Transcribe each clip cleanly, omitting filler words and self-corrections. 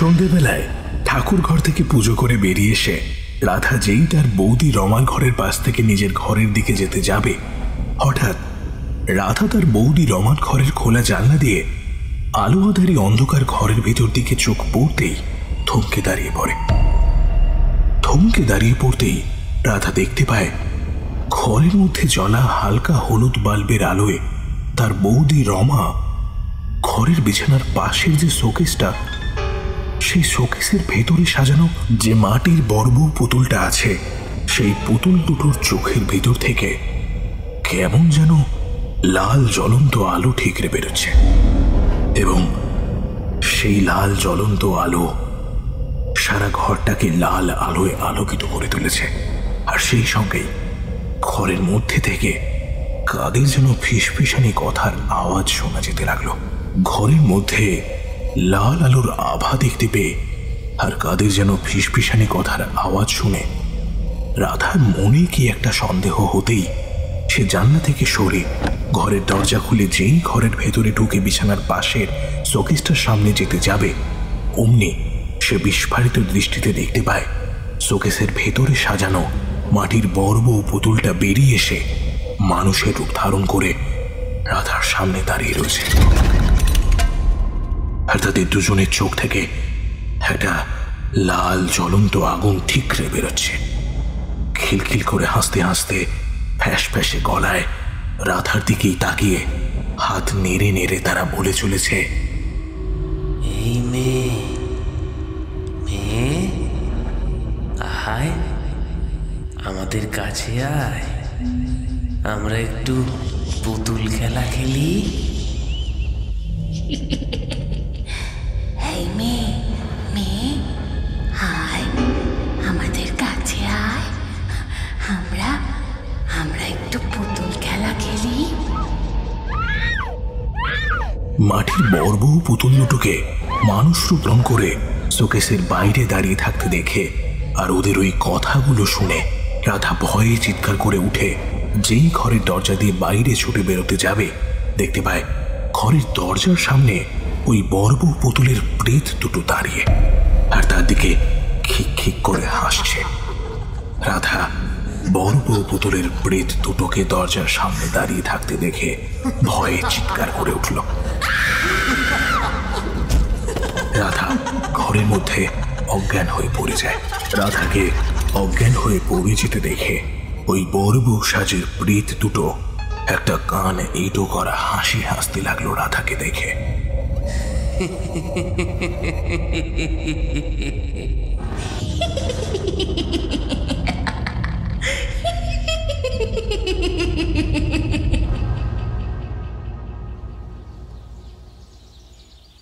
সন্ধেবেলায় ঠাকুর ঘর থেকে পুজো করে বেরিয়ে এসে রাধা যেই তার বৌদি রমার ঘরের পাশ থেকে নিজের ঘরের দিকে যেতে যাবে, হঠাৎ রাধা তার বৌদি রমার ঘরের খোলা জানলা দিয়ে আলো আঁধারি অন্ধকার ঘরের ভেতর দিকে চোখ পড়তেই থমকে দাঁড়িয়ে পড়ে। থমকে দাঁড়িয়ে পড়তেই রাধা দেখতে পায় ঘরের মধ্যে জ্বলা হালকা হলুদ বাল্বের আলোয় তার বৌদি রমা ঘরের বিছানার পাশের যে শোকেসটা, সেই শোকেসের ভেতরে সাজানো যে মাটির বর্বর পুতুলটা আছে, সেই পুতুল দুটোর চোখের ভেতর থেকে কেমন যেন লাল জ্বলন্ত আলো ঠিকরে বেরোচ্ছে এবং সেই লাল জ্বলন্ত আলো সারা ঘরটাকে লাল আলোয় আলোকিত করে তুলেছে। আর সেই সঙ্গেই ঘরের মধ্যে থেকে কাদের যেন ফিসফিসানি কথার আওয়াজ শোনা যেতে লাগলো। ঘরের মধ্যে লাল আলোর আভা দেখতে পেয়ে আর কাদের যেন ফিসফিসানি কথার আওয়াজ শুনে রাধার মনে কি একটা সন্দেহ হতেই সে জানলা থেকে সরে ঘরের দরজা খুলে যেই ঘরের ভেতরে ঢুকে বিছানার পাশের শোকেসটার সামনে যেতে যাবে, অমনি সে বিস্ফারিত দৃষ্টিতে দেখতে পায় শোকেসের ভেতরে সাজানো মাটির বর্ব পুতুলটা বেরিয়ে এসে মানুষের রূপ ধারণ করে রাধার সামনে দাঁড়িয়ে রয়েছে। আর তাদের দুজনের চোখ থেকে একটা লাল জ্বলন্ত আগুন ঠিকরে বেরোচ্ছে। খিলখিল করে হাসতে হাসতে ফ্যাস ফ্যাসে গলায় রাধার দিকেই তাকিয়ে হাত নেড়ে নেড়ে তারা বলে চলেছে, এই মেয়ে, মেয়ে আয়, আমাদের কাছে আয়, আমরা একটু পুতুল খেলা খেলি। এই মেয়ে, মেয়ে আয়, আমাদের কাছে আয়, আমরা একটু পুতুল খেলা খেলি। মাটির বর্ব পুতুল দুটোকে মানুষ রূপণ করে শোকেসের বাইরে দাঁড়িয়ে থাকতে দেখে আর ওদের ওই কথাগুলো শুনে রাধা ভয়ে চিৎকার করে উঠে যেই ঘরের দরজা দিয়ে বাইরে ছুটে বেরোতে যাবে, দেখতে পায় ঘরের দরজার সামনে ওই বর্ব পুতুলের প্রেত দুটো দাঁড়িয়ে আর তার দিকে খিক খিক করে হাসছে। রাধা বর্ব পুতুলের প্রেত দুটোকে দরজার সামনে দাঁড়িয়ে থাকতে দেখে ভয়ে চিৎকার করে উঠল। রাধা ঘরের মধ্যে অজ্ঞান হয়ে পড়ে যায়। রাধাকে অজ্ঞান হয়ে পড়ে যেতে দেখে ওই বর্ব সাজের প্রেত দুটো একটা কান এঁটো করা হাসি হাসতে লাগলো রাধাকে দেখে।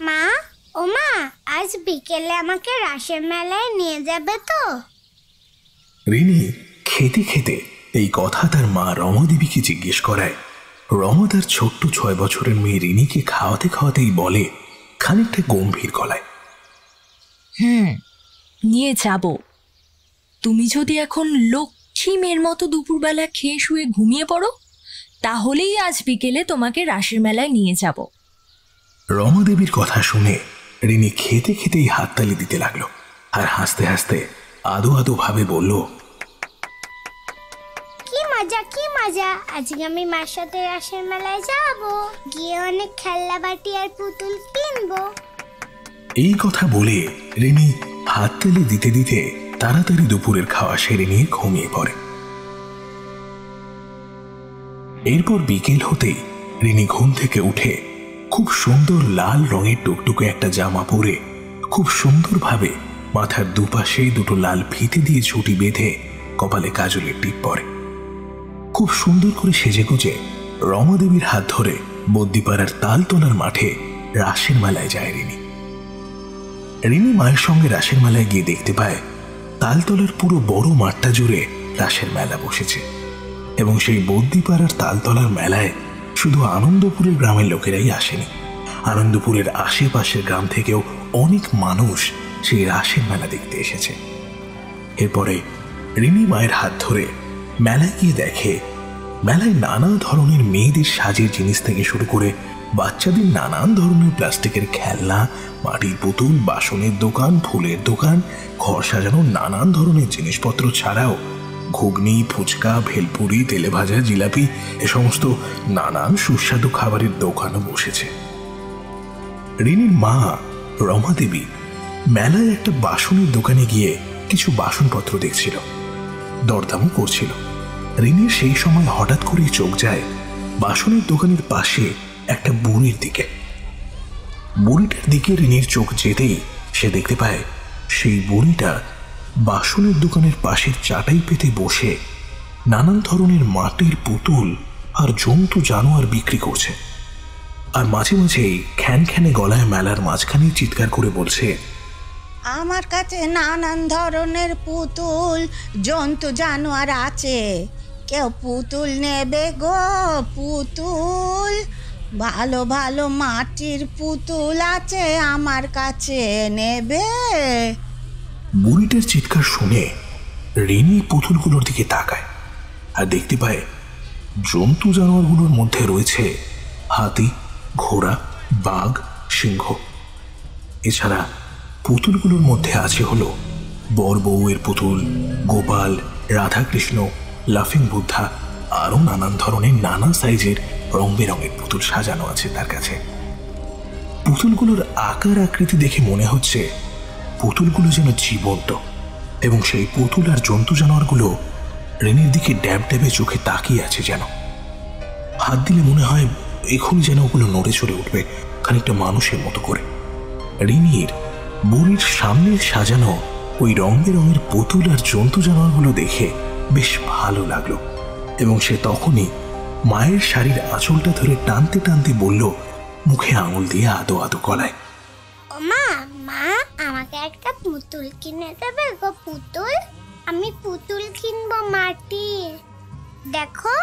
মা, ও মা, আজ বিকেলে আমাকে রাসের মেলায় নিয়ে যাবে তো? রিনি খেতে খেতে এই কথা তার মা রমাদেবীকে জিজ্ঞেস করায়। রমা তার ছোট্ট 6 বছরের মেয়ে রিনিকে খাওয়াতে খাওয়াতেই বলে খানিকটা গম্ভীর গলায়, নিয়ে যাব। তুমি যদি এখন লক্ষ্মী মেয়ের মতো দুপুরবেলা খেয়ে শুয়ে ঘুমিয়ে পড়ো, তাহলেই আজ বিকেলে তোমাকে রাসের মেলায় নিয়ে যাব। রমাদেবীর কথা শুনে রিনি খেতে খেতেই হাততালি দিতে লাগলো আর হাসতে হাসতে আদো আদো ভাবে বলল, কি মজা, কি মজা, আজকে আমি মার সাথে রাসের মেলায় যাব, গিয়ে অনেক খেলনা বাটি আর পুতুল কিনবো। এই কথা বলে রিনি হাততালি দিতে দিতে তাড়াতাড়ি দুপুরের খাওয়া সেরে নিয়ে ঘুমিয়ে পড়ে। এরপর বিকেল হতেই রিনি ঘুম থেকে উঠে খুব সুন্দর লাল রঙের টুকটুকে একটা জামা পরে খুব সুন্দরভাবে মাথার দুপাশে দুটো লাল ফিতে দিয়ে ছুটি বেঁধে কপালে কাজলের টিপ পরে খুব সুন্দর করে সেজে গুজে রমাদেবীর হাত ধরে বদ্যিপাড়ার তালতলার মাঠে রাসের মেলায় যায় রিনি। রিনি মায়ের সঙ্গে রাসের মেলায় গিয়ে দেখতে পায় তালতলার পুরো বড় মাঠটা জুড়ে রাসের মেলা বসেছে এবং সেই বদ্যিপাড়ার তালতলার মেলায় শুধু আনন্দপুরের গ্রামের লোকেরাই আসেনি, আনন্দপুরের আশেপাশের গ্রাম থেকেও অনেক মানুষ সেই রাসের মেলা দেখতে এসেছে। এরপরে রিনি মায়ের হাত ধরে মেলায় গিয়ে দেখে মেলায় নানা ধরনের মেয়েদের সাজের জিনিস থেকে শুরু করে বাচ্চাদের নানান ধরনের প্লাস্টিকের খেলনা, মাটির পুতুল, বাসনের দোকান, ফুলের দোকান, ঘর সাজানোর নানান ধরনের জিনিসপত্র ছাড়াও ঘুগনি, ফুচকা, ভেলপুরি, তেলেভাজা, জিলাপি এ সমস্ত নানান সুস্বাদু খাবারের দোকানও বসেছে। রিনির মা রমা দেবী মেলায় একটা বাসনের দোকানে গিয়ে কিছু বাসনপত্র দেখছিল, দরদামও করছিল। রিনির সেই সময় হঠাৎ করেই চোখ যায় বাসনের দোকানের পাশে একটা বুড়ির দিকে। বুড়িটার দিকে রিনির চোখ যেতেই সে দেখতে পায় সেই বুড়িটা বাসনের দোকানের পাশের চাটাই পেতে বসে নানান ধরনের মাটির পুতুল আর জন্তু জানোয়ার বিক্রি করছে। আর মাঝে মাঝেই খ্যানখ্যানে গলায় মেলার মাঝখানে চিৎকার করে বলছে, আমার কাছে নানান ধরনের পুতুল জন্তু জানোয়ার আছে, কেউ পুতুল নেবে গো? পুতুল, ভালো ভালো মাটির পুতুল আছে আমার কাছে, নেবে? বুড়িটার চিৎকার শুনে রিনি পুতুলগুলোর দিকে তাকায় আর দেখতে পায় জন্তু জানোয়ারগুলোর মধ্যে রয়েছে হাতি, ঘোড়া, বাঘ, সিংহ। এছাড়া পুতুলগুলোর মধ্যে আছে হলো বর বউয়ের পুতুল, গোপাল, রাধাকৃষ্ণ, লাফিং বুদ্ধা, আরও নানান ধরনের নানা সাইজের রং বেরঙের পুতুল সাজানো আছে তার কাছে। পুতুলগুলোর আকার আকৃতি দেখে মনে হচ্ছে পুতুলগুলো যেন জীবন্ত, এবং সেই পুতুল আর জন্তু জানোয়ারগুলো রেনির দিকে ড্যাব ড্যাবে চোখে তাকিয়ে আছে, যেন হাত দিলে মনে হয় এখনই যেন ওগুলো নড়ে চড়ে উঠবে খানিকটা মানুষের মতো করে। রিনির বুড়ির সামনে সাজানো ওই রং বেরঙের পুতুল আর জন্তু জানোয়ারগুলো দেখে বেশ ভালো লাগলো, এবং সে তখনই মায়ের শাড়ির আঁচলটা ধরে টানতে টানতে বলল, মুখে আঙুল দিয়ে আদো আদো গলায়, মা মা আমাকে একটা পুতুল কিনে দেবে গো? পুতুল, আমি পুতুল কিনবো মাটির। দেখো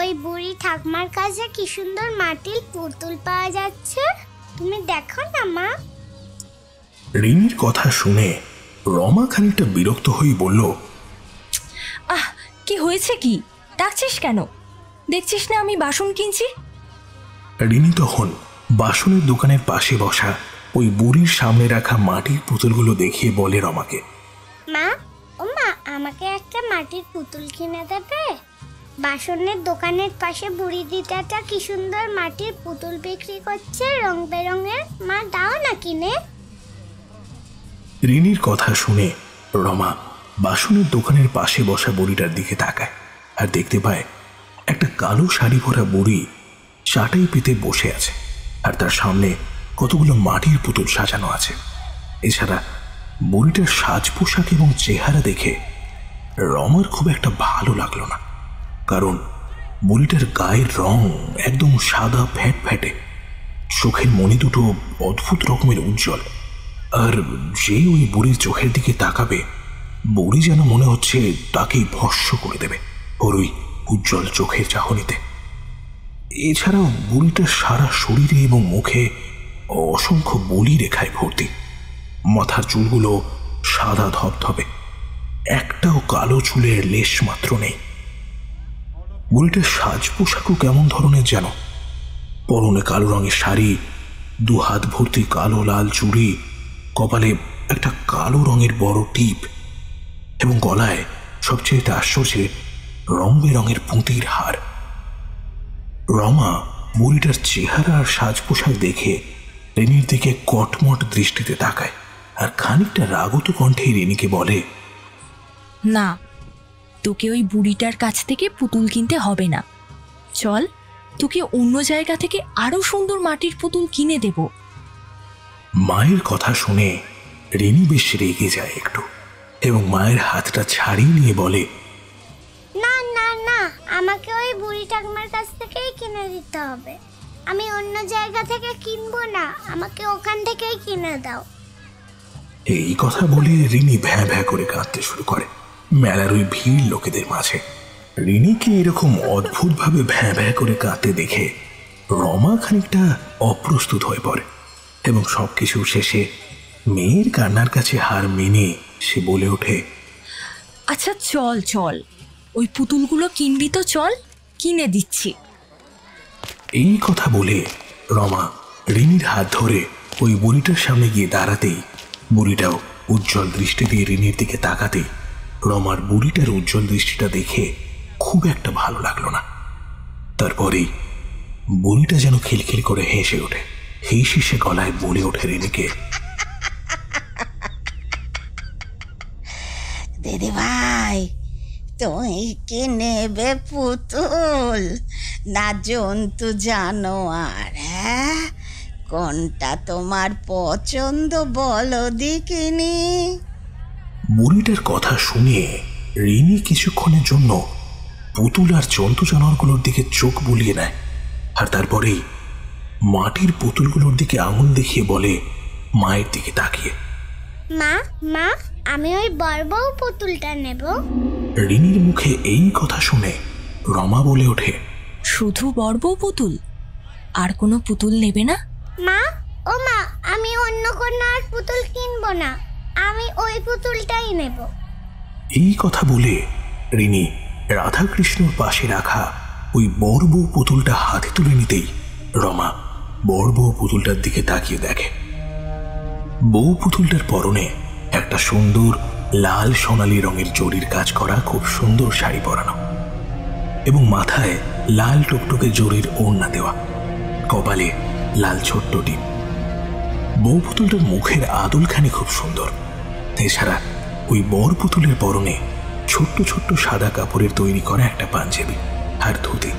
ওই বুড়ি ঠাকুমার কাছে কি সুন্দর মাটির পুতুল পাওয়া যাচ্ছে, তুমি দেখো না মা। রিনির কথা শুনে রমা খানিকটা বিরক্ত হয়ে বলল, আহ, কি হয়েছে? কি ডাকছিস কেন? দেখছিস না আমি বাসন কিনছি? রিনি তখন বাসনের দোকানের পাশে বসা ওই বুড়ির সামনে রাখা মাটির পুতুলগুলো দেখিয়ে বলে রমাকে, মা, ও মা, আমাকে একটা মাটির পুতুল কিনে দেবে? বাসনের দোকানের পাশে বুড়ি দিদাটা কি সুন্দর মাটির পুতুল বিক্রি করছে রং বেরঙের, মা দাও না কিনে। রিনির কথা শুনে রমা বাসনের দোকানের পাশে বসা বুড়িটার দিকে তাকায় আর দেখতে পায় একটা কালো শাড়ি পরা বুড়ি চাটাই পেতে বসে আছে, আর তার সামনে কতগুলো মাটির পুতুল সাজানো আছে। এছাড়া বুড়িটার সাজ পোশাক এবং চেহারা দেখে রমার খুব একটা ভালো লাগলো না, কারণ বুড়িটার গায়ের রং একদম সাদা ফ্যাট ফ্যাটে, চোখের মণি দুটো অদ্ভুত রকমের উজ্জ্বল, আর যে ওই বুড়ির চোখের দিকে তাকাবে বুড়ি যেন মনে হচ্ছে তাকেই ভস্ম করে দেবে ওর ওই উজ্জ্বল চোখের চাহনিতে। এছাড়াও বুড়িটার সারা শরীরে এবং মুখে অসংখ্য বলি রেখায় ভর্তি, মাথার চুলগুলো সাদা ধবধবে, একটাও কালো চুলের লেশ মাত্র নেই। বুড়িটার সাজ পোশাকও কেমন ধরনের যেন, পরনে কালো রঙের শাড়ি, দু হাত ভর্তি কালো লাল চুড়ি, কপালে একটা কালো রঙের বড় টিপ, এবং গলায় সবচেয়ে আশ্চর্যে রং বেরঙের পুঁতির হার। রমা বুড়িটার চেহারা আর সাজ পোশাক দেখে রেনির দিকে কটমট দৃষ্টিতে তাকায় আর খানিকটা রাগত কণ্ঠে রেনিকে বলে, না, তোকে ওই বুড়িটার কাছ থেকে পুতুল কিনতে হবে না। চল, তোকে অন্য জায়গা থেকে আরো সুন্দর মাটির পুতুল কিনে দেব। মায়ের কথা শুনে রেনি বেশ রেগে যায় একটু, এবং মায়ের হাতটা ছাড়িয়ে নিয়ে বলে, না না না, আমাকে ওই বুড়ি ঠাকুমার কাছ থেকেই কিনে দিতে হবে, আমি অন্য জায়গা থেকে কিনবো না, আমাকে ওখান থেকেই কিনে দাও। এই কথা বলে রিনি ভ্যাঁ ভ্যাঁ করে কাঁদতে শুরু করে মেলার ওই ভিড় লোকেদের মাঝে। রিনিকে এরকম অদ্ভুতভাবে ভ্যাঁ ভ্যাঁ করে কাঁদতে দেখে রমা খানিকটা অপ্রস্তুত হয়ে পড়ে, এবং সবকিছু শেষে মেয়ের কান্নার কাছে হার মেনে সে বলে ওঠে, আচ্ছা চল চল, ওই পুতুলগুলো কিনবি তো, চল কিনে দিচ্ছি। এই কথা বলে রমা রিনির হাত ধরে ওই বুড়িটার সামনে গিয়ে দাঁড়াতেই বুড়িটাও উজ্জ্বল দৃষ্টি দিয়ে রিনির দিকে তাকাতেই রমার বুড়িটার উজ্জ্বল দৃষ্টিটা দেখে খুব একটা ভালো লাগলো না। তারপরেই বুড়িটা যেন খিলখিল করে হেসে ওঠে। হিসে গলায় বলে ওঠে রিনিকে, দিদি ভাই, তুমি কি নেবে পুতুল না জন্তু জানোয়ার? হ্যাঁ, কোনটা তোমার পছন্দ বলো দেখিনি। বুড়িটার কথা শুনে রিনি কিছুক্ষণের জন্য পুতুল আর জন্তু জানোয়ারগুলোর দিকে চোখ বুলিয়ে নেয়, আর তারপরেই মাটির পুতুলগুলোর দিকে আঙুল দেখিয়ে বলে মায়ের দিকে তাকিয়ে, মা মা আমি ওই বড় বউ পুতুলটা নেব। রিনির মুখে এই কথা শুনে রমা বলে ওঠে, শুধু বড় বউ পুতুল? আর কোনো পুতুল নেবে না? মা, ও মা, আমি অন্য কোনো আর পুতুল কিনবো না, আমি ওই পুতুলটাই নেব। এই কথা বলে রিনি রাধাকৃষ্ণর পাশে রাখা ওই বড় বউ পুতুলটা হাতে তুলে নিতেই রমা বড় বউ পুতুলটার দিকে তাকিয়ে দেখে। বউ পুতুলটার পরনে একটা সুন্দর লাল সোনালী রঙের জরির কাজ করা খুব সুন্দর শাড়ি পরানো এবং মাথায় লাল টুকটুকে জরির ওড়না দেওয়া, কপালে লাল ছোট্ট টিপ। বউ পুতুলটার মুখের আদলখানি খুব সুন্দর। এছাড়া ওই বর পুতুলের পরনে ছোট্ট ছোট্ট সাদা কাপড়ের তৈরি করা একটা পাঞ্জাবি আর ধুতি,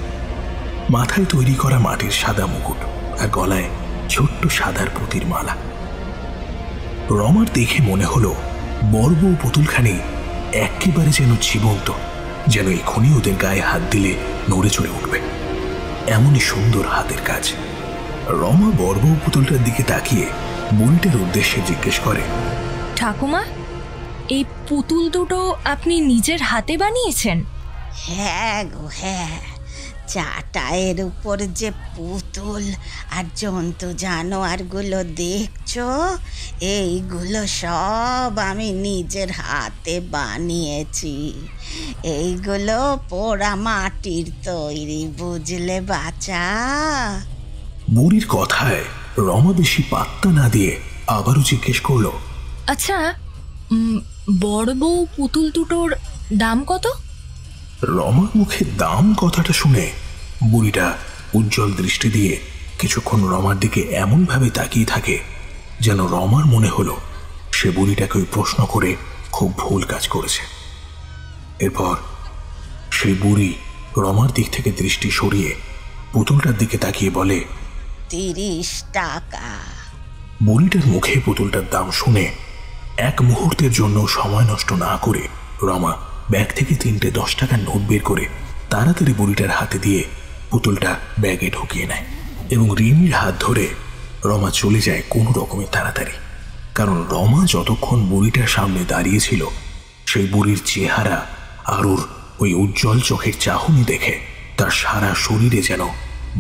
মাথায় তৈরি করা মাটির সাদা মুকুট আর গলায় ছোট্ট সাদার পুঁতির মালা। রমার দেখে মনে হলো বড় বউ পুতুলখানি একেবারে যেন জীবন্ত, যেন এখনই ওদের গায়ে হাত দিলে নড়ে চড়ে উঠবে, এমনই সুন্দর হাতের কাজ। রমা বড় বউ পুতুলটার দিকে তাকিয়ে বুড়িটার উদ্দেশ্যে জিজ্ঞেস করে, ঠাকুমা, এই পুতুল দুটো আপনি নিজের হাতে বানিয়েছেন? হ্যাঁ গো হ্যাঁ, চাটায়ের উপর যে পুতুল আর জন্তু জানোয়ারগুলো দেখছো, এইগুলো সব আমি নিজের হাতে বানিয়েছি। এইগুলো পোড়া মাটির তৈরি, বুঝলে বাছা? বুড়ির কথায় রমা বেশি পাত্তা না দিয়ে আবারও জিজ্ঞেস করলো, আচ্ছা, বড় বউ পুতুল দুটোর দাম কত? রমার মুখে দাম কথাটা শুনে বুড়িটা উজ্জ্বল দৃষ্টি দিয়ে কিছুক্ষণ রমার দিকে এমন ভাবে তাকিয়ে থাকে যেন রমার মনে হলো সে বুড়িটাকে ওই প্রশ্ন করে খুব ভুল কাজ করেছে। এরপর সেই বুড়ি রমার দিক থেকে দৃষ্টি সরিয়ে পুতুলটার দিকে তাকিয়ে বলে, 30 টাকা। বুড়িটার মুখে পুতুলটার দাম শুনে এক মুহূর্তের জন্য সময় নষ্ট না করে রমা ব্যাগ থেকে 3টে 10 টাকার নোট বের করে তাড়াতাড়ি বুড়িটার হাতে দিয়ে পুতুলটা ব্যাগে ঢুকিয়ে নেয় এবং রিমির হাত ধরে রমা চলে যায় কোনো রকমের তাড়াতাড়ি। কারণ রমা যতক্ষণ বুড়িটার সামনে দাঁড়িয়েছিল সেই বুড়ির চেহারা আর ওর ওই উজ্জ্বল চোখের চাহনি দেখে তার সারা শরীরে যেন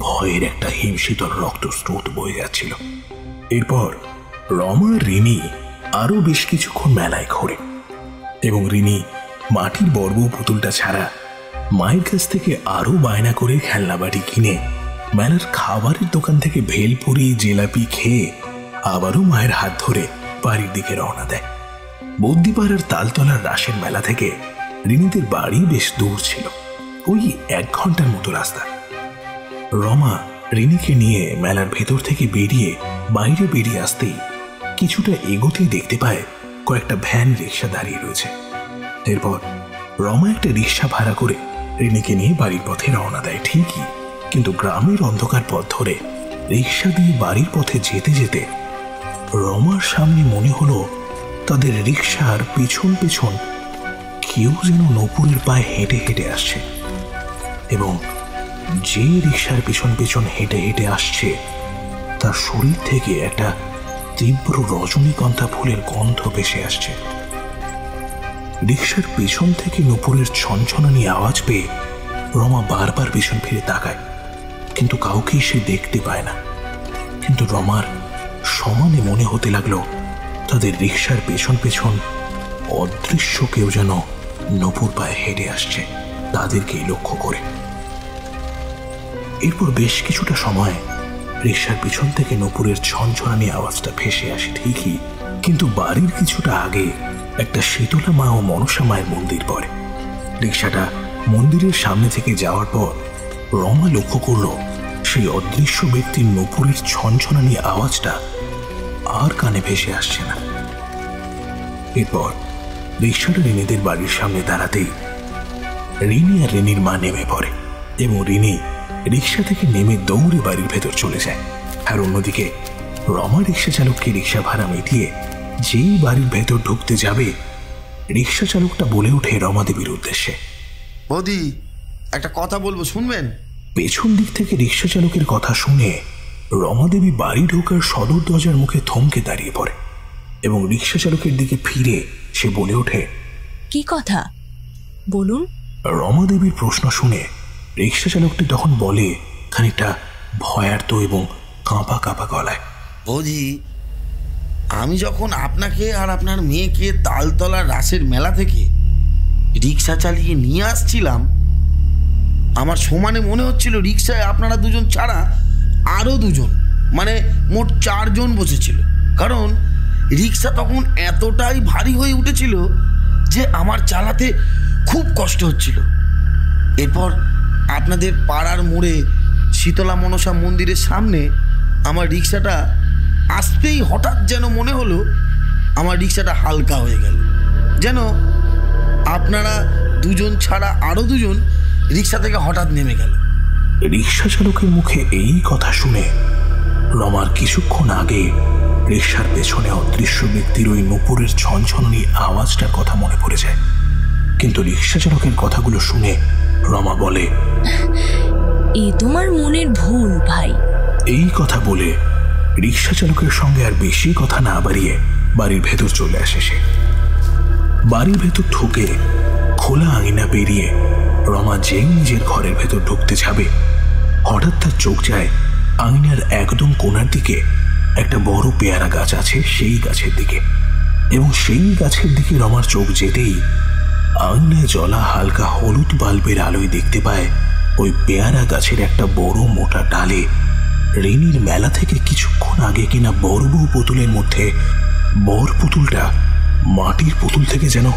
ভয়ের একটা হিমশীতল রক্তস্রোত বয়ে যাচ্ছিল। এরপর রমা রিনি আরো বেশ কিছুক্ষণ মেলায় ঘোরে এবং রিনি মাটির বড় বউ পুতুলটা ছাড়া মায়ের কাছ থেকে আরো বায়না করে খেলনা বাটি কিনে মেলার খাবারের দোকান থেকে ভেলপুরি জিলাপি খেয়ে আবারও মায়ের হাত ধরে বাড়ির দিকে রওনা দেয়। বদ্যিপাড়ার তালতলার রাসের মেলা থেকে রিনিদের বাড়ি বেশ দূর ছিল, ওই 1 ঘন্টার মতো রাস্তা। রমা রিনিকে নিয়ে মেলার ভেতর থেকে বেরিয়ে বাইরে বেরিয়ে আসতেই কিছুটা এগোতেই দেখতে পায় কয়েকটা ভ্যান রিক্সা দাঁড়িয়ে রয়েছে। এরপর রমা একটা রিক্সা ভাড়া করে রিনিকে নিয়ে বাড়ির পথে রওনা দেয় ঠিকই, কিন্তু গ্রামের অন্ধকার পথ ধরে রিক্সা দিয়ে বাড়ির পথে যেতে যেতে রমার সামনে মনে হলো তাদের রিক্সার পেছন পেছন কেউ যেন নূপুরের পায়ে হেঁটে হেঁটে আসছে এবং যে রিক্সার পেছন পেছন হেঁটে হেঁটে আসছে তার শরীর থেকে একটা তীব্র রজনীগন্ধা ফুলের গন্ধ ভেসে আসছে। রিক্সার পেছন থেকে নূপুরের ছনছনানি আওয়াজ পেয়ে রমা বারবার পেছন ফিরে তাকায়, কিন্তু কাউকেই সে দেখতে পায় না। কিন্তু রমার সমানে মনে হতে লাগলো তাদের রিক্সার পেছন পেছন অদৃশ্য কেউ যেন নূপুর পায়ে হেঁটে আসছে তাদেরকেই লক্ষ্য করে। এরপর বেশ কিছুটা সময় রিকশার পিছন থেকে নূপুরের ছনছনানি আওয়াজটা ভেসে আসে ঠিকই, কিন্তু বাড়ির কিছুটা আগে একটা শীতলা মা ও মনসা মায়ের মন্দির পড়ে। রিকশাটা মন্দিরের সামনে থেকে যাওয়ার পর রমা লক্ষ্য করল সেই অদৃশ্য ব্যক্তির নূপুরের ছনছনানি আওয়াজটা আর কানে ভেসে আসছে না। এরপর রিকশাটা রিনিদের বাড়ির সামনে দাঁড়াতেই রিনি আর রিনির মা নেমে পড়ে এবং রিনি রিকশা থেকে নেমে দৌড়ে বাড়ির ভেতর চলে যায়। আর অন্যদিকে রমা রিকশা চালককে রিকশা ভাড়া মিটিয়ে যেই বাড়ির ভেতর ঢুকতে যাবে, রিকশা চালকটা বলে ওঠে রমা দেবীর উদ্দেশ্যে, বৌদি একটা কথা বলবো, শুনবেন? পেছন দিক থেকে রিকশা চালকের কথা শুনে রমা দেবী বাড়ি ঢোকার সদর দরজার মুখে থমকে দাঁড়িয়ে পড়ে এবং রিকশা চালকের দিকে ফিরে সে বলে ওঠে, কি কথা বলুন। রমা দেবীর প্রশ্ন শুনে রিকশা চালকটি তখন বলে খানিকটা ভয়ার্ত এবং কাঁপা কাঁপা গলায়, বৌদি, আমি যখন আপনাকে আর আপনার মেয়েকে তালতলার রাসের মেলা থেকে রিক্সা চালিয়ে নিয়ে আসছিলাম, আমার সমানে মনে হচ্ছিল রিক্সায় আপনারা দুজন ছাড়া আরও দুজন, মানে মোট 4 জন বসেছিল। কারণ রিক্সা তখন এতটাই ভারী হয়ে উঠেছিল যে আমার চালাতে খুব কষ্ট হচ্ছিল। এরপর আপনাদের পাড়ার মোড়ে শীতলা মনসা মন্দিরের সামনে আমার রিক্সাটা আসতেই হঠাৎ যেন মনে হলো আমার রিক্সাটা হালকা হয়ে গেল, যেন আপনারা দুজন ছাড়া আরও দুজন রিক্সা থেকে হঠাৎ নেমে গেল। রিকশা চালকের মুখে এই কথা শুনে রমার কিছুক্ষণ আগে রিকশার পেছনে অদৃশ্য ব্যক্তির ওই নূপুরের ছনছনানি আওয়াজটার কথা মনে পড়ে যায়। কিন্তু রিকশা চালকের কথাগুলো শুনে রমা বলে, এ তোমার মনের ভুল ভাই। এই কথা বলে রিকশা চালকের সঙ্গে আর বেশি কথা না বাড়িয়ে বাড়ির ভেতর চলে আসে সে। বাড়ির ভেতর ঢুকে খোলা আঙিনা পেরিয়ে রমা যেই নিজের ঘরের ভেতর ঢুকতে যাবে, হঠাৎ তার চোখ যায় আঙিনার একদম কোণার দিকে একটা বড় পেয়ারা গাছ আছে, সেই গাছের দিকে। এবং সেই গাছের দিকে রমার চোখ যেতেই আঙিনায় জ্বলা হালকা হলুদ বাল্বের আলোয় দেখতে পায় ওই পেয়ারা গাছের একটা বড় মোটা ডালে রিনির মেলা থেকে কিছুক্ষণ আগে কিনা বড় বউ পুতুলের মধ্যে বর পুতুলটা মাটির পুতুল থেকে যেন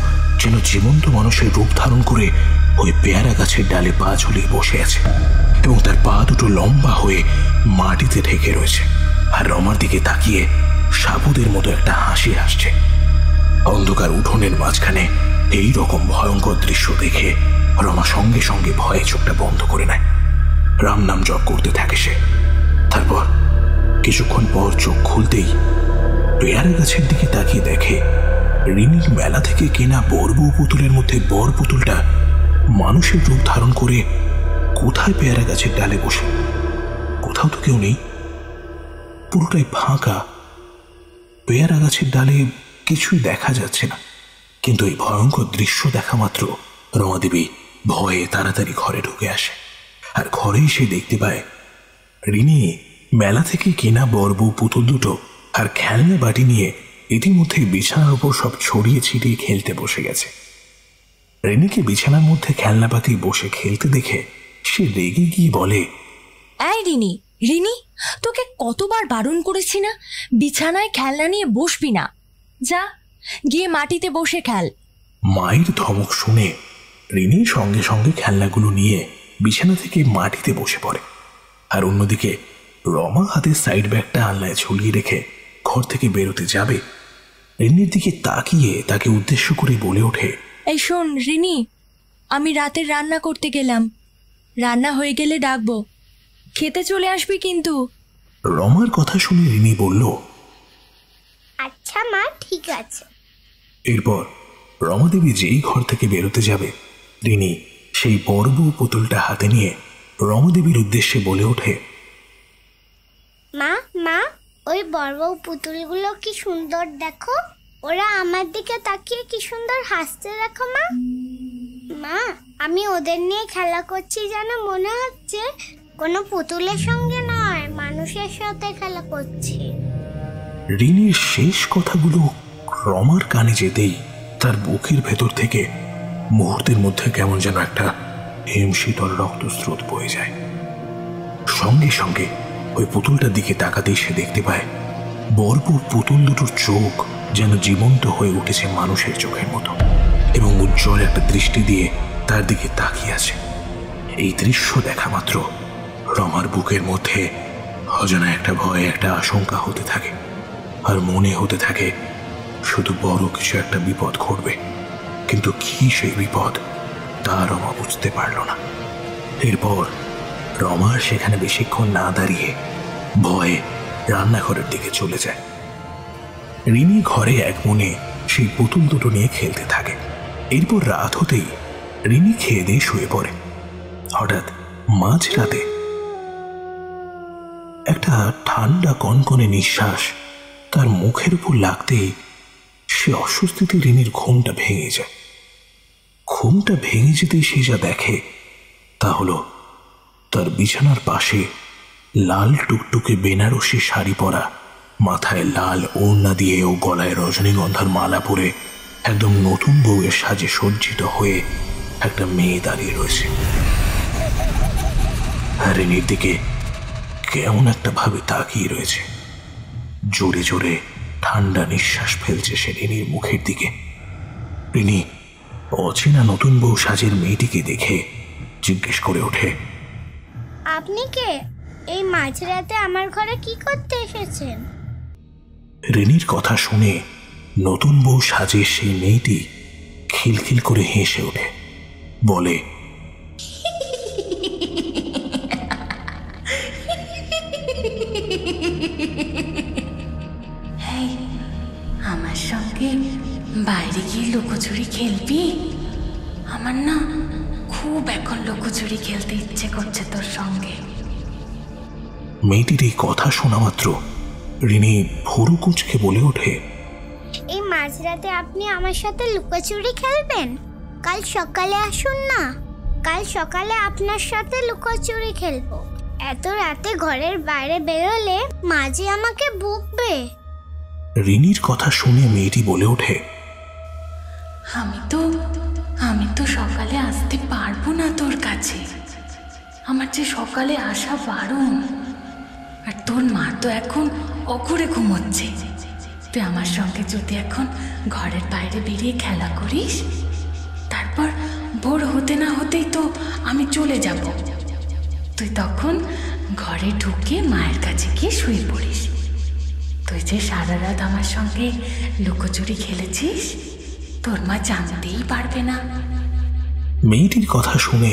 যেন জীবন্ত মানুষের রূপ ধারণ করে ওই পেয়ারা গাছের ডালে পা ঝুলিয়ে বসে আছে এবং তার পা দুটো লম্বা হয়ে মাটিতে ঢেকে রয়েছে। আর রমার দিকে তাকিয়ে সাবুদের মতো একটা হাসি হাসছে। অন্ধকার উঠোনের মাঝখানে এই রকম ভয়ঙ্কর দৃশ্য দেখে রমা সঙ্গে সঙ্গে ভয়ে চোখটা বন্ধ করে নেয়। রাম নাম জপ করতে থাকে সে। তারপর কিছুক্ষণ পর চোখ খুলতেই পেয়ারা গাছের দিকে তাকিয়ে দেখে রিনির মেলা থেকে কেনা বর বউ পুতুলের মধ্যে বর পুতুলটা মানুষের রূপ ধারণ করে কোথায় পেয়ারা গাছের ডালে বসে। কোথাও তো কেউ নেই, পুরোটাই ফাঁকা। পেয়ারা গাছের ডালে কিছুই দেখা যাচ্ছে না। কিন্তু এই ভয়ঙ্কর দৃশ্য দেখা মাত্র রমাদেবী ভয়ে তাড়াতাড়ি ঘরে ঢুকে আসে। আর ঘরেই সে দেখতে পায় রিনি মেলা থেকে কেনা বর বউ পুতুল দুটো আর খেলনা বাটি নিয়ে ইতিমধ্যে বিছানার উপর সব ছড়িয়ে ছিটিয়ে খেলতে বসে গেছে। রিনিকে বিছানার মধ্যে খেলনা পাতি বসে খেলতে দেখে সে রেগে গিয়ে বলে, এই রিনি, রিনি, তোকে কতবার বারণ করেছি না বিছানায় খেলনা নিয়ে বসবি না, যা গিয়ে মাটিতে বসে খেল। মায়ের ধমক শুনে রিনি সঙ্গে সঙ্গে খেলনাগুলো নিয়ে বিছানা থেকে মাটিতে বসে পড়ে। আর অন্যদিকে রমা হাতে সাইড ব্যাগটা আলনায় ঝুলিয়ে রেখে ঘর থেকে বেরোতে যাবে, রিনির দিকে তাকিয়ে তাকে উদ্দেশ্য করে বলে ওঠে, এই শোন রিনি, আমি রাতের রান্না করতে গেলাম, রান্না হয়ে গেলে ডাকবো, খেতে চলে আসবি কিন্তু। রমার কথা শুনে রিনি বলল, আচ্ছা মা, ঠিক আছে। এরপর রমাদেবী যেই ঘর থেকে বেরোতে যাবে, রিনি সেই বড় বউ পুতুলটা হাতে নিয়ে রমাদেবীর উদ্দেশ্যে বলে ওঠে, মা মা, ওই বড় বউ পুতুলগুলো কি সুন্দর দেখো, ওরা আমার দিকে তাকিয়ে কি সুন্দর হাসছে দেখো মা। মা, আমি ওদের নিয়ে খেলা করছি যেন মনে হচ্ছে কোনো পুতুলের সঙ্গে নয়, মানুষের সাথে খেলা করছি। রিনির শেষ কথাগুলো রমার কানে যেতেই তার বুকের ভেতর থেকে মুহূর্তের মধ্যে কেমন যেন একটা হিমশীতল রক্তস্রোত বয়ে যায়। সঙ্গে সঙ্গে ওই পুতুলটার দিকে তাকাতেই সে দেখতে পায় বরপুর পুতুল দুটোর চোখ যেন জীবন্ত হয়ে উঠেছে মানুষের চোখের মতো, এবং উজ্জ্বল একটা দৃষ্টি দিয়ে তার দিকে তাকিয়ে আছে। এই দৃশ্য দেখা মাত্র রমার বুকের মধ্যে অজানা একটা ভয়, একটা আশঙ্কা হতে থাকে, আর মনে হতে থাকে শুধু বড় কিছু একটা বিপদ ঘটবে। কিন্তু কি সেই বিপদ তা রমা বুঝতে পারল না। এরপর রমা সেখানে বেশিক্ষণ না দাঁড়িয়ে ভয়ে রান্নাঘরের দিকে চলে যায়। রিনি ঘরে এক মনে সেই পুতুল দুটো নিয়ে খেলতে থাকে। এরপর রাত হতেই রিনি খেয়ে দিয়ে শুয়ে পড়ে। হঠাৎ মাঝরাতে একটা ঠান্ডা কনকনে নিঃশ্বাস তার মুখের উপর লাগতেই সে অস্বস্তিতে রিনির ঘুমটা ভেঙে যায়। ঘুমটা ভেঙে যেতেই সে যা দেখে তা হলো তার বিছানার পাশে লাল টুকটুকে বেনারসি শাড়ি পরা, মাথায় লাল ওড়না দিয়ে ও গলায় রজনীগন্ধার মালা পরে একদম নতুন বউয়ের সাজে সজ্জিত হয়ে একটা মেয়ে দাঁড়িয়ে রয়েছে। রিনির দিকে কেমন একটা ভাবে তাকিয়ে রয়েছে। জোরে জোরে ঠান্ডা নিঃশ্বাস ফেলছে সে রিনির মুখের দিকে। রিনি অচেনা নতুন বউ সাজের মেয়েটিকে দেখে জিজ্ঞেস করে ওঠে, আপনি কে? এই মাঝরাতে আমার ঘরে কি করতে এসেছেন? রিনির কথা শুনে নতুন বউ সাজে সেই মেয়েটি খিলখিল করে হেসে ওঠে, বলে, আমার সঙ্গে বাইরে গিয়ে লুকোচুরি খেলবি? আমার না খুব এখন লুকোচুরি খেলতে ইচ্ছে করছে তোর সঙ্গে। মেয়েটির এই কথা শোনা মাত্র রিনি ভুরু কুঁচকে বলে ওঠে, এই মাঝরাতে আপনি আমার সাথে লুকোচুরি খেলবেন? কাল সকালে আসুন না, কাল সকালে আপনার সাথে লুকোচুরি খেলবো। এত রাতে ঘরের বাইরে বেরোলে মাঝে আমাকে বকবে। রিনির কথা শুনে মেয়েটি বলে ওঠে, আমি তো সকালে আসতে পারবো না তোর কাছে। আমার যে সকালে আসা বারণ, আর তোর মা তো এখন অঘরে ঘুমোচ্ছে। তুই আমার সঙ্গে যদি এখন ঘরের বাইরে বেরিয়ে খেলা করিস, তারপর ভোর হতে না হতেই তো আমি চলে যাব। তুই তখন ঘরে ঢুকে মায়ের কাছে গিয়ে শুয়ে পড়িস। তুই যে সারা রাত আমার সঙ্গে লুকোচুরি খেলেছিস, তোর মা জানতেই পারবে না। মেয়েটির কথা শুনে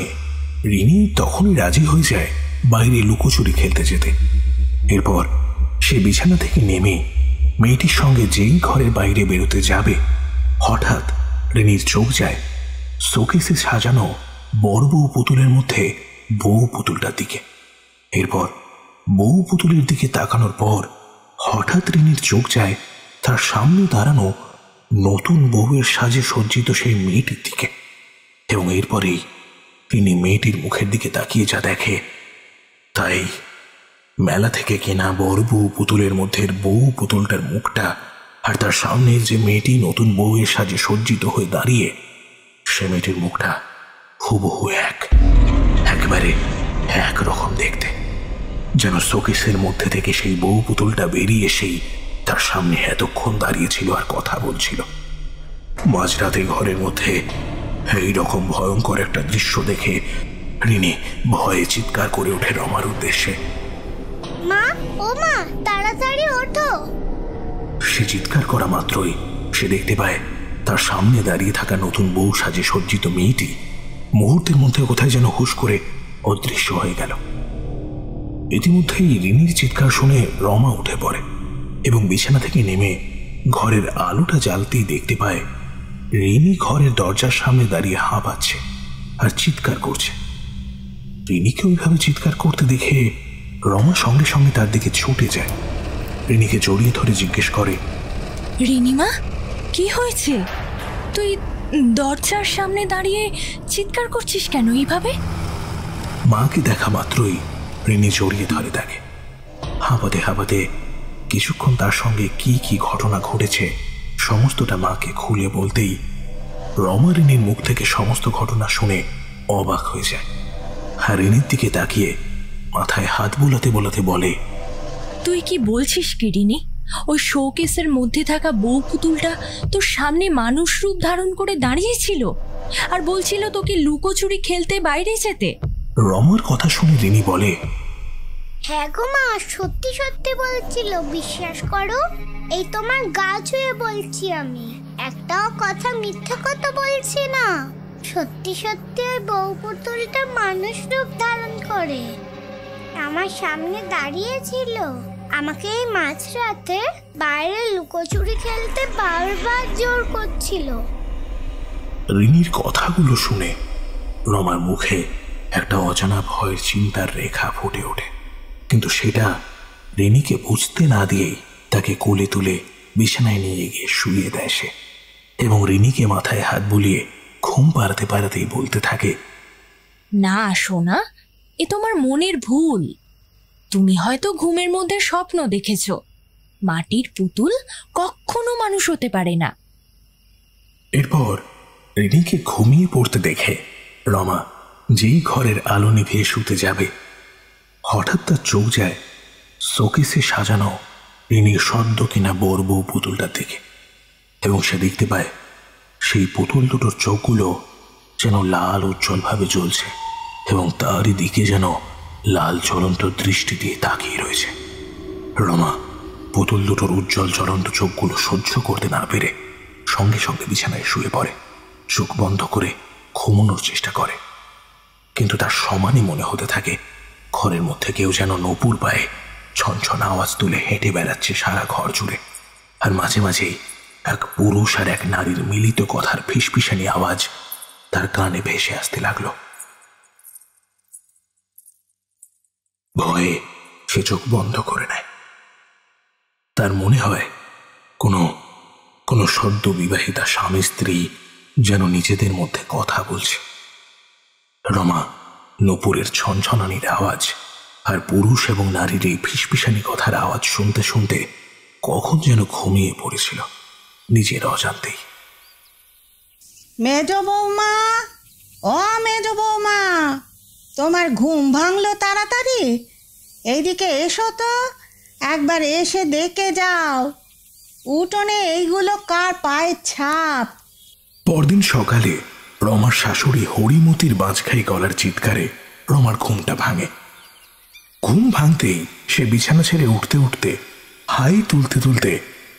রিনি তখনই রাজি হয়ে যায় বাইরে লুকোচুরি খেলতে যেতে। এরপর সে বিছানা থেকে নেমে মেয়েটির সঙ্গে যেই ঘরের বাইরে বেরোতে যাবে, হঠাৎ রিনির চোখ যায় শোকেসে সাজানো বড় বউ পুতুলের মধ্যে বউ পুতুলটার দিকে। এরপর বউ পুতুলের দিকে তাকানোর পর হঠাৎ রিনির চোখ যায় তার সামনে দাঁড়ানো নতুন বউয়ের সাজে সজ্জিত সেই মেয়েটির দিকে। এবং এরপরেই রিনি মেয়েটির মুখের দিকে তাকিয়ে যা দেখে, তাই মেলা থেকে কেনা বড় বউ পুতুলের মধ্যে বউ পুতুলটার মুখটা আর তার সামনে যে মেয়েটি নতুন বউয়ের সাজে সজ্জিত হয়ে দাঁড়িয়ে, সে মেয়েটির মুখটা হুবহু একেবারে একরকম দেখতে, যেন শোকেসের মধ্যে থেকে সেই বউ পুতুলটা বেরিয়ে এসেই তার সামনে এতক্ষণ দাঁড়িয়েছিল আর কথা বলছিল। মাঝরাতে ঘরের মধ্যে এই রকম ভয়ঙ্কর একটা দৃশ্য দেখে রিনি ভয়ে চিৎকার করে ওঠে রমার উদ্দেশ্যে, মা, ও মা, তাড়াতাড়ি ওঠো। সে চিৎকার করা মাত্রই সে দেখতে পায় তার সামনে দাঁড়িয়ে থাকা নতুন বউ সাজে সজ্জিত মেয়েটি মুহূর্তের মধ্যে কোথায় যেন হুশ করে অদৃশ্য হয়ে গেল। ইতিমধ্যেই রিনির চিৎকার শুনে রমা উঠে পড়ে এবং বিছানা থেকে নেমে ঘরের আলোটা জ্বালতেই দেখতে পায় রিনি ঘরের দরজার সামনে দাঁড়িয়ে হাঁপাচ্ছে আর চিৎকার করছে। রিনিকে ওইভাবে চিৎকার করতে দেখে রমা সঙ্গে সঙ্গে তার দিকে ছুটে যায়। রিনিকে জড়িয়ে ধরে জিজ্ঞেস করে, রিনিমা, কি হয়েছে? তুই দরজার সামনে দাঁড়িয়ে চিৎকার করছিস কেন এইভাবে? মাকে দেখা মাত্রই রিনি জড়িয়ে ধরে তাকে। হাঁপাতে হাঁপাতে কিছুক্ষণ তার সঙ্গে কি কি ঘটনা ঘটেছে সমস্তটা মাকে খুলে বলতেই রমা রিনির মুখ থেকে সমস্ত ঘটনা শুনে অবাক হয়ে যায়। আর রিনির দিকে তাকিয়ে মাথায় হাত বোলাতে বোলাতে বলে, তুই কি বলছিস কিরিনি? ওই শোকেসের মধ্যে থাকা বউ পুতুলটা তোর সামনে মানুষ রূপ ধারণ করে দাঁড়িয়েছিল আর বলছিল তোকে লুকোচুরি খেলতে বাইরে যেতে। রমার কথা শুনে রিনি বলে, হ্যাঁ গো মা, সত্যি সত্যি বলছিল, বিশ্বাস করো। এই তোমার গা ছুঁয়ে বলছি, আমি একটাও কথা মিথ্যা কথা বলছি না। সত্যি সত্যি ওই বউ পুতুলটা মানুষ রূপ ধারণ করে আমার সামনে দাঁড়িয়েছিল। আমাকে এই মাঝরাতে বাইরে লুকোচুরি খেলতে বারবার জোর করছিল। রিনির কথাগুলো শুনে রমার মুখে একটা অজানা ভয়ের চিন্তার রেখা ফুটে ওঠে, কিন্তু সেটা রিনিকে বুঝতে না দিয়েই তাকে কোলে তুলে বিছানায় নিয়ে গিয়ে শুইয়ে দেয় সে, এবং রিনিকে মাথায় হাত বুলিয়ে ঘুম পাড়াতে পাড়াতেই বলতে থাকে, না সোনা, এ তোমার মনের ভুল। তুমি হয়তো ঘুমের মধ্যে স্বপ্ন দেখেছ। মাটির পুতুল কখনো মানুষ হতে পারে না। এরপর রিনিকে ঘুমিয়ে পড়তে দেখে রমা যেই ঘরের আলো নিভিয়ে শুতে যাবে, হঠাৎ তার চোখ যায় শোকেসে সাজানো রিনির সদ্য কিনা বর বউ পুতুলটার দিকে, এবং সে দেখতে পায় সেই পুতুল দুটোর চোখগুলো যেন লাল উজ্জ্বলভাবে জ্বলছে এবং তারই দিকে যেন লাল জ্বলন্ত দৃষ্টি দিয়ে তাকিয়ে রয়েছে। রমা পুতুল দুটোর উজ্জ্বল জ্বলন্ত চোখগুলো সহ্য করতে না পেরে সঙ্গে সঙ্গে বিছানায় শুয়ে পড়ে, চোখ বন্ধ করে ঘুমানোর চেষ্টা করে, কিন্তু তার সমানই মনে হতে থাকে ঘরের মধ্যে কেউ যেন নপুর পায়ে ছনছন আওয়াজ তুলে হেঁটে বেড়াচ্ছে সারা ঘর জুড়ে, আর মাঝে মাঝেই এক পুরুষ আর এক নারীর মিলিত কথার ফিসফিসানি আওয়াজ তার কানে ভেসে আসতে লাগলো। ভয়ে সে চোখ বন্ধ করে নেয়। তার মনে হয় কোনো সদ্য বিবাহিতা স্বামী স্ত্রী যেন নিজেদের মধ্যে কথা বলছে। রমা নপুরের ছনছনানির আওয়াজ আর পুরুষ এবং নারীর এই ফিসফিসানি কথার আওয়াজ শুনতে শুনতে কখন যেন ঘুমিয়ে পড়েছিল নিজের অজান্তেই। মেজ বৌমা, ও মেজ বৌমা, তোমার ঘুম ভাঙলো তাড়াতাড়ি? এইদিকে এসো তো, একবার এসে দেখে যাও উঠোনে এইগুলো কার পায়ের ছাপ। পরদিন সকালে রমার শাশুড়ি হরিমতির বাঁচখাই গলার চিৎকারে রমার ঘুমটা ভাঙে। ঘুম ভাঙতেই সে বিছানা ছেড়ে উঠতে উঠতে হাই তুলতে তুলতে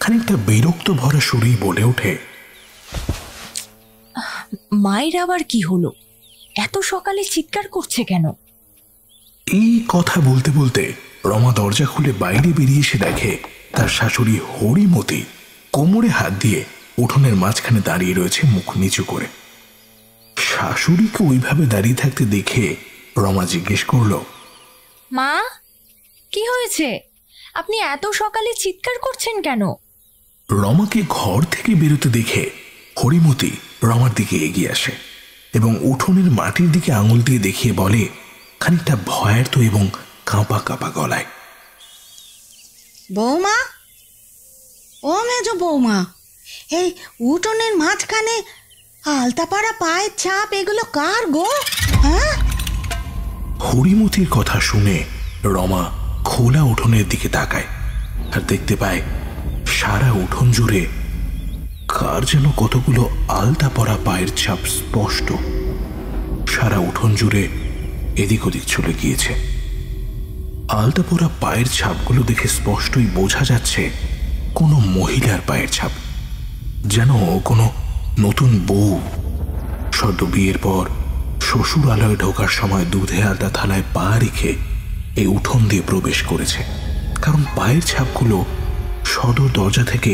খানিকটা বিরক্ত ভরা সুরেই বলে ওঠে, মায়ের আবার কি হলো? এত সকালে চিৎকার করছে কেন? এই কথা বলতে বলতে রমা দরজা খুলে বাইরে বেরিয়ে এসে দেখে তার শাশুড়ি হরিমতি কোমরে হাত দিয়ে উঠোনের মাঝখানে দাঁড়িয়ে রয়েছে মুখ নিচু করে। শাশুড়িকে ওইভাবে দাঁড়িয়ে থাকতে দেখে রমা জিজ্ঞেস করল, মা, কি হয়েছে? আপনি এত সকালে চিৎকার করছেন কেন? রমাকে ঘর থেকে বেরোতে দেখে হরিমতি রমার দিকে এগিয়ে আসে এবং উঠোনের মাটির দিকে আঙুল দিয়ে দেখিয়ে বলে, খানিকটা ভয়ার্ত এবং কাঁপা কাঁপা গলায়, বৌমা, ও মেজ বৌমা, এই উঠোনের মাঝখানে আলতাপাড়া পায়ের ছাপ, এগুলো কার গো? হ্যাঁ? হরিমতির কথা শুনে রমা খোলা উঠোনের দিকে তাকায় আর দেখতে পায় সারা উঠোন জুড়ে কার যেন কতগুলো আলতা পরা পায়ের ছাপ স্পষ্ট। সারা উঠোন জুড়ে এদিক ওদিক চলে গিয়েছে। আলতা পরা পায়ের ছাপগুলো দেখে স্পষ্টই বোঝা যাচ্ছে কোনো মহিলার পায়ের ছাপ, যেন কোনো নতুন বউ সদ্য বিয়ের পর শ্বশুরালয়ে ঢোকার সময় দুধে আলতা থালায় পা রেখে এই উঠোন দিয়ে প্রবেশ করেছে, কারণ পায়ের ছাপগুলো সদর দরজা থেকে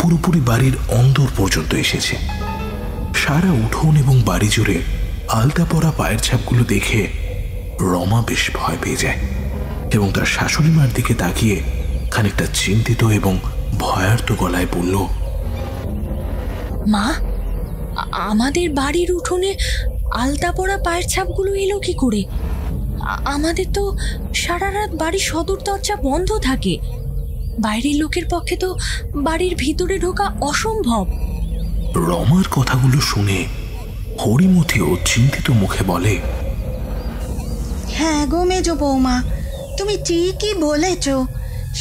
পুরোপুরি বাড়ির অন্দর পর্যন্ত এসেছে। সারা উঠোন এবং বাড়ি জুড়ে আলতা পরা পায়ের ছাপগুলো দেখে রমা বেশ ভয় পেয়ে যায় এবং তার শাশুড়ি মার দিকে তাকিয়ে খানিকটা চিন্তিত এবং ভয়ার্ত গলায় বলল, মা, আমাদের বাড়ির উঠোনে আলতা পরা পায়ের ছাপগুলো এলো কি করে? আমাদের তো সারা রাত বাড়ির সদর দরজা বন্ধ থাকে। বাইরের লোকের পক্ষে তো বাড়ির ভিতরে ঢোকা অসম্ভব। রমার কথাগুলো শুনে হরিমতিও চিন্তিত মুখে বলে, হ্যাঁ গো মেজ বৌমা, তুমি ঠিকই বলেছ।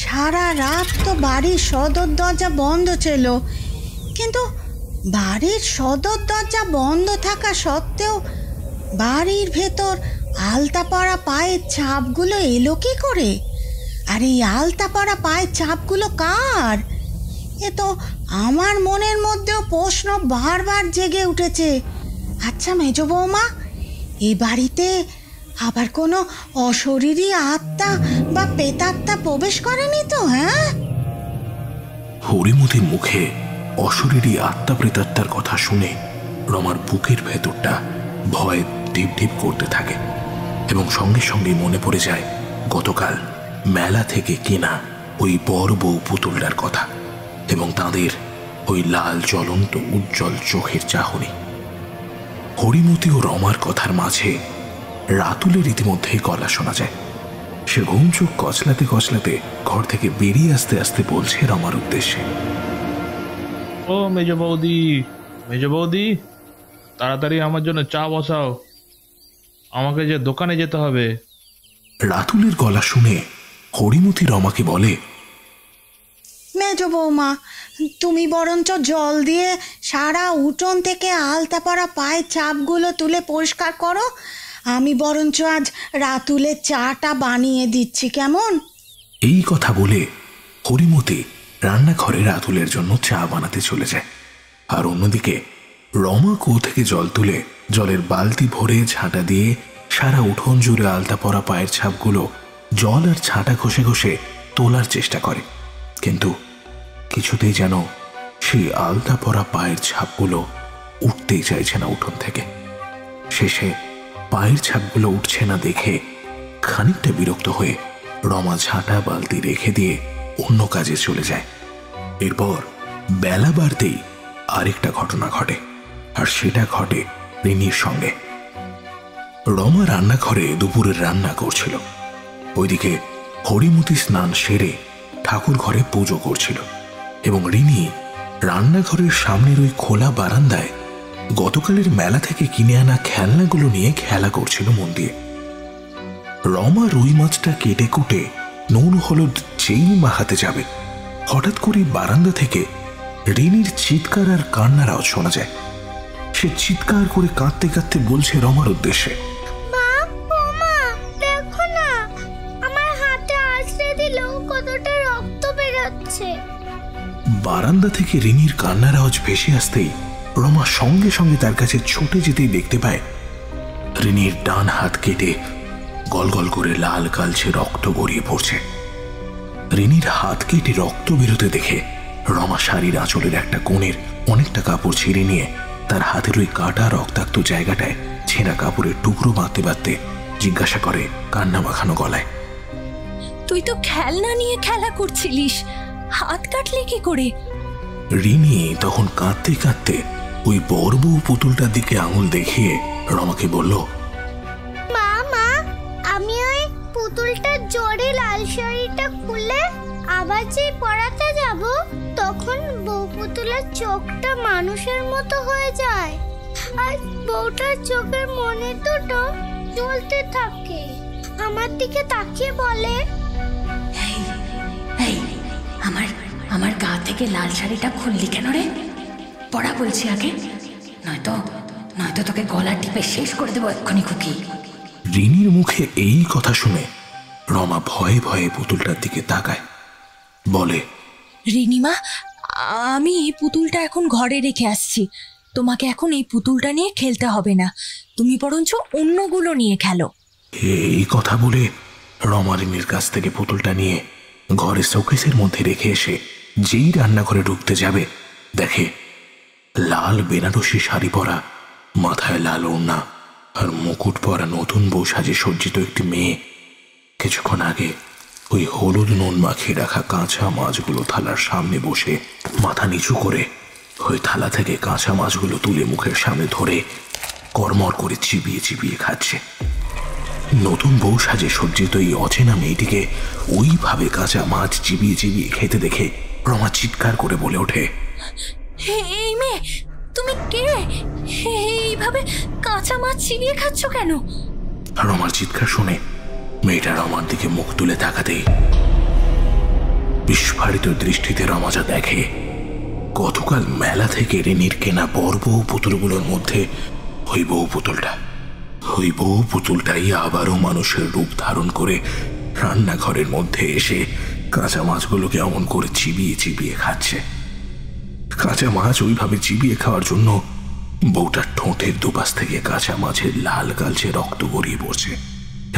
সারা রাত তো বাড়ির সদর দরজা বন্ধ ছিল, কিন্তু বাড়ির সদর দরজা বন্ধ থাকা সত্ত্বেও বাড়ির ভেতর আলতা পরা পায়ের ছাপগুলো এলো কি করে? আর এই আলতা পরা পায়ের ছাপগুলো কার? এ তো আমার মনের মধ্যেও প্রশ্ন বারবার জেগে উঠেছে। আচ্ছা মেজ বৌমা, এই বাড়িতে আবার কোনো অশরীরী আত্মা বা প্রেতাত্মা প্রবেশ করেনি তো? হ্যাঁ, হরিমতির মুখে অশরীরী আত্মা প্রেতাত্মার কথা শুনে রমার বুকের ভেতরটা ভয়ে ঢিপ ঢিপ করতে থাকে এবং সঙ্গে সঙ্গে মনে পড়ে যায় গতকাল মেলা থেকে কেনা ওই বড় বউ পুতুলটার কথা এবং তাদের ওই লাল জ্বলন্ত উজ্জ্বল চোখের চাহনি। হরিমতি ও রমার কথার মাঝে রাতুলের ইতিমধ্যেই গলা শোনা যায়। সে ঘুম চোখ কচলাতে কচলাতে ঘর থেকে বেরিয়ে আসতে আসতে বলছে রমার উদ্দেশ্যে, ও মেজ বৌদি, মেজ বৌদি, তাড়াতাড়ি আমার জন্য চা বসাও, আমাকে যে দোকানে যেতে হবে। রাতুলের গলা শুনে হরিমতি রমাকে বলে, মেজ বৌমা, তুমি বরঞ্চ জল দিয়ে সারা উঠোন থেকে আলতা পরা পায়ের ছাপগুলো তুলে পরিষ্কার করো, আমি বরঞ্চ আজ রাতুলের চাটা বানিয়ে দিচ্ছি, কেমন? এই কথা বলে হরিমতি রান্নাঘরে রাতুলের জন্য চা বানাতে চলে যায়। আর অন্যদিকে রমা কুয়ো থেকে জল তুলে জলের বালতি ভরে ঝাঁটা দিয়ে সারা উঠোন জুড়ে আলতা পরা পায়ের ছাপগুলো জল আর ঝাঁটা ঘষে ঘষে তোলার চেষ্টা করে, কিন্তু কিছুতেই যেন সেই আলতা পরা পায়ের ছাপগুলো উঠতেই চাইছে না উঠোন থেকে। শেষে পায়ের ছাপগুলো উঠছে না দেখে খানিকটা বিরক্ত হয়ে রমা ঝাঁটা বালতি রেখে দিয়ে অন্য কাজে চলে যায়। এরপর বেলা বাড়তেই আরেকটা ঘটনা ঘটে, আর সেটা ঘটে রিনির সঙ্গে। রমা রান্নাঘরে দুপুরের রান্না করছিল, ওইদিকে হরিমতি স্নান সেরে ঠাকুর ঘরে পুজো করছিল এবং রিনি রান্নাঘরের সামনের ওই খোলা বারান্দায় গতকালের মেলা থেকে কিনে আনা খেলনাগুলো নিয়ে খেলা করছিল মন দিয়ে। রমা রুই মাছটা কেটে কুটে নুন হলুদ যেই মাখাতে যাবে, হঠাৎ করে বারান্দা থেকে রিনির চিৎকার আর কান্নার আওয়াজ শোনা যায়। সে চিৎকার করে কাঁদতে কাঁদতে বলছে রমার উদ্দেশ্যে, মা, ও মা, দেখো না, আমার হাতে আছড়ে দিল, কতটা রক্ত বেরোচ্ছে। বারান্দা থেকে রিনির কান্নার আওয়াজ ভেসে আসতেই রমা সঙ্গে সঙ্গে তার কাছে ছুটে যেতেই দেখতে পায় রিনির ডান হাত কেটে গল গল করে লাল কালচে রক্ত গড়িয়ে পড়ছে। রিনির হাত কেটে রক্ত বেরোতে দেখে রমা শাড়ির আঁচলের একটা কোণের অনেকটা কাপড় ছিঁড়ে নিয়ে তার হাতের ওই কাটা রক্তাক্ত জায়গাটায় ছেঁড়া কাপড়ের টুকরো বাঁধতে বাঁধতে জিজ্ঞাসা করে কান্না মাখানো গলায়, তুই তো খেলনা নিয়ে খেলা করছিলিস, হাত কাটলি কি করে? রিনি তখন কাঁদতে কাঁদতে ওই বড় বউ পুতুলটার দিকে আঙুল দেখিয়ে রমাকে বলল, মা, মা, আমি ওই পুতুলটার জোরে লাল শাড়িটা খুলে আবার যে পড়াতে যাব, তখন বউ পুতুলের চোখটা মানুষের মতো হয়ে যায় আর বউটার চোখের মনে দুটো জ্বলতে থাকে, আমার দিকে তাকিয়ে বলে, এই আমার গা থেকে লাল শাড়িটা খুললি কেন রে? পড়া বলছি আগে, নয়তো তোকে গলা টিপে শেষ করে দেবো এক্ষুনি খুকি। রিনির মুখে এই কথা শুনে রমা ভয়ে ভয়ে পুতুলটার দিকে তাকায়, বলে, রিনিমা, আমি এই পুতুলটা এখন ঘরে রেখে আসছি, তোমাকে এখন এই পুতুলটা নিয়ে খেলতে হবে না, তুমি বরঞ্চ অন্যগুলো নিয়ে খেলো। এই কথা বলে রমা রিনির কাছ থেকে পুতুলটা নিয়ে ঘরে শোকেসের মধ্যে রেখে এসে যেই রান্নাঘরে ঢুকতে যাবে, দেখে লাল বেনারসি শাড়ি পরা, মাথায় লাল ওড়না আর মুকুট পরা নতুন বউ সাজে সজ্জিত একটি মেয়ে কিছুক্ষণ আগে ওই হলুদ নুন মাখিয়ে রাখা কাঁচা মাছগুলো থালার সামনে বসে মাথা নিচু করে ওই থালা থেকে কাঁচা মাছগুলো তুলে মুখের সামনে ধরে কড়মড় করে চিবিয়ে চিবিয়ে খাচ্ছে। নতুন বউ সাজে সজ্জিত এই অচেনা মেয়েটিকে ওইভাবে কাঁচা মাছ চিবিয়ে চিবিয়ে খেতে দেখে রমা চিৎকার করে বলে ওঠে, এই মেয়ে, তুমি কে? এইভাবে কাঁচা মাছ চিবিয়ে খাচ্ছ কেন? রমার চিৎকার শুনে মেয়েটা রমার দিকে মুখ তুলে তাকাতেই বিস্ফারিত দৃষ্টিতে রমা যা দেখে, গতকাল মেলা থেকে রেনির কেনা বড় বউ পুতুলগুলোর মধ্যে ওই বউ পুতুলটাই আবারও মানুষের রূপ ধারণ করে রান্নাঘরের মধ্যে এসে কাঁচা মাছগুলোকে এমন করে চিবিয়ে চিবিয়ে খাচ্ছে। কাঁচা মাছ ওইভাবে চিবিয়ে খাওয়ার জন্য বউটার ঠোঁটের দুপাশ থেকে কাঁচা মাছের লাল কালচে রক্ত গড়িয়ে পড়ছে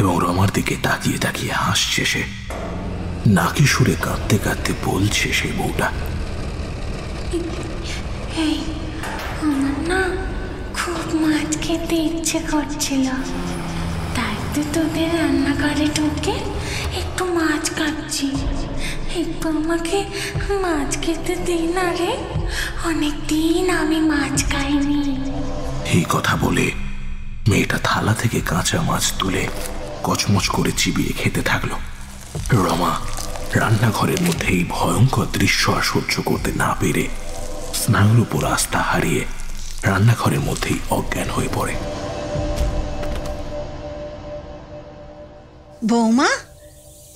এবং রমার দিকে তাকিয়ে তাকিয়ে হাসছে সে। নাকি সুরে কাঁদতে কাঁদতে বলছে সেই বউটা, আমার না খুব মাছ খেতে ইচ্ছে করছিল, তাই তো তোদের রান্নাঘরে ঢুকে একটু মাছ কাটছি। একটু আমাকে মাছ খেতে দিন না রে, অনেকদিন আমি মাছ খাইনি। এই কথা বলে মেয়েটা থালা থেকে কাঁচা মাছ তুলে কচমচ করে চিবিয়ে খেতে থাকলো। রমা রান্নাঘরের মধ্যে এই ভয়ঙ্কর দৃশ্য আর সহ্য করতে না পেরে স্নায়ুর উপর আস্থা হারিয়ে রান্নাঘরের মধ্যেই অজ্ঞান হয়ে পড়ে। বৌমা,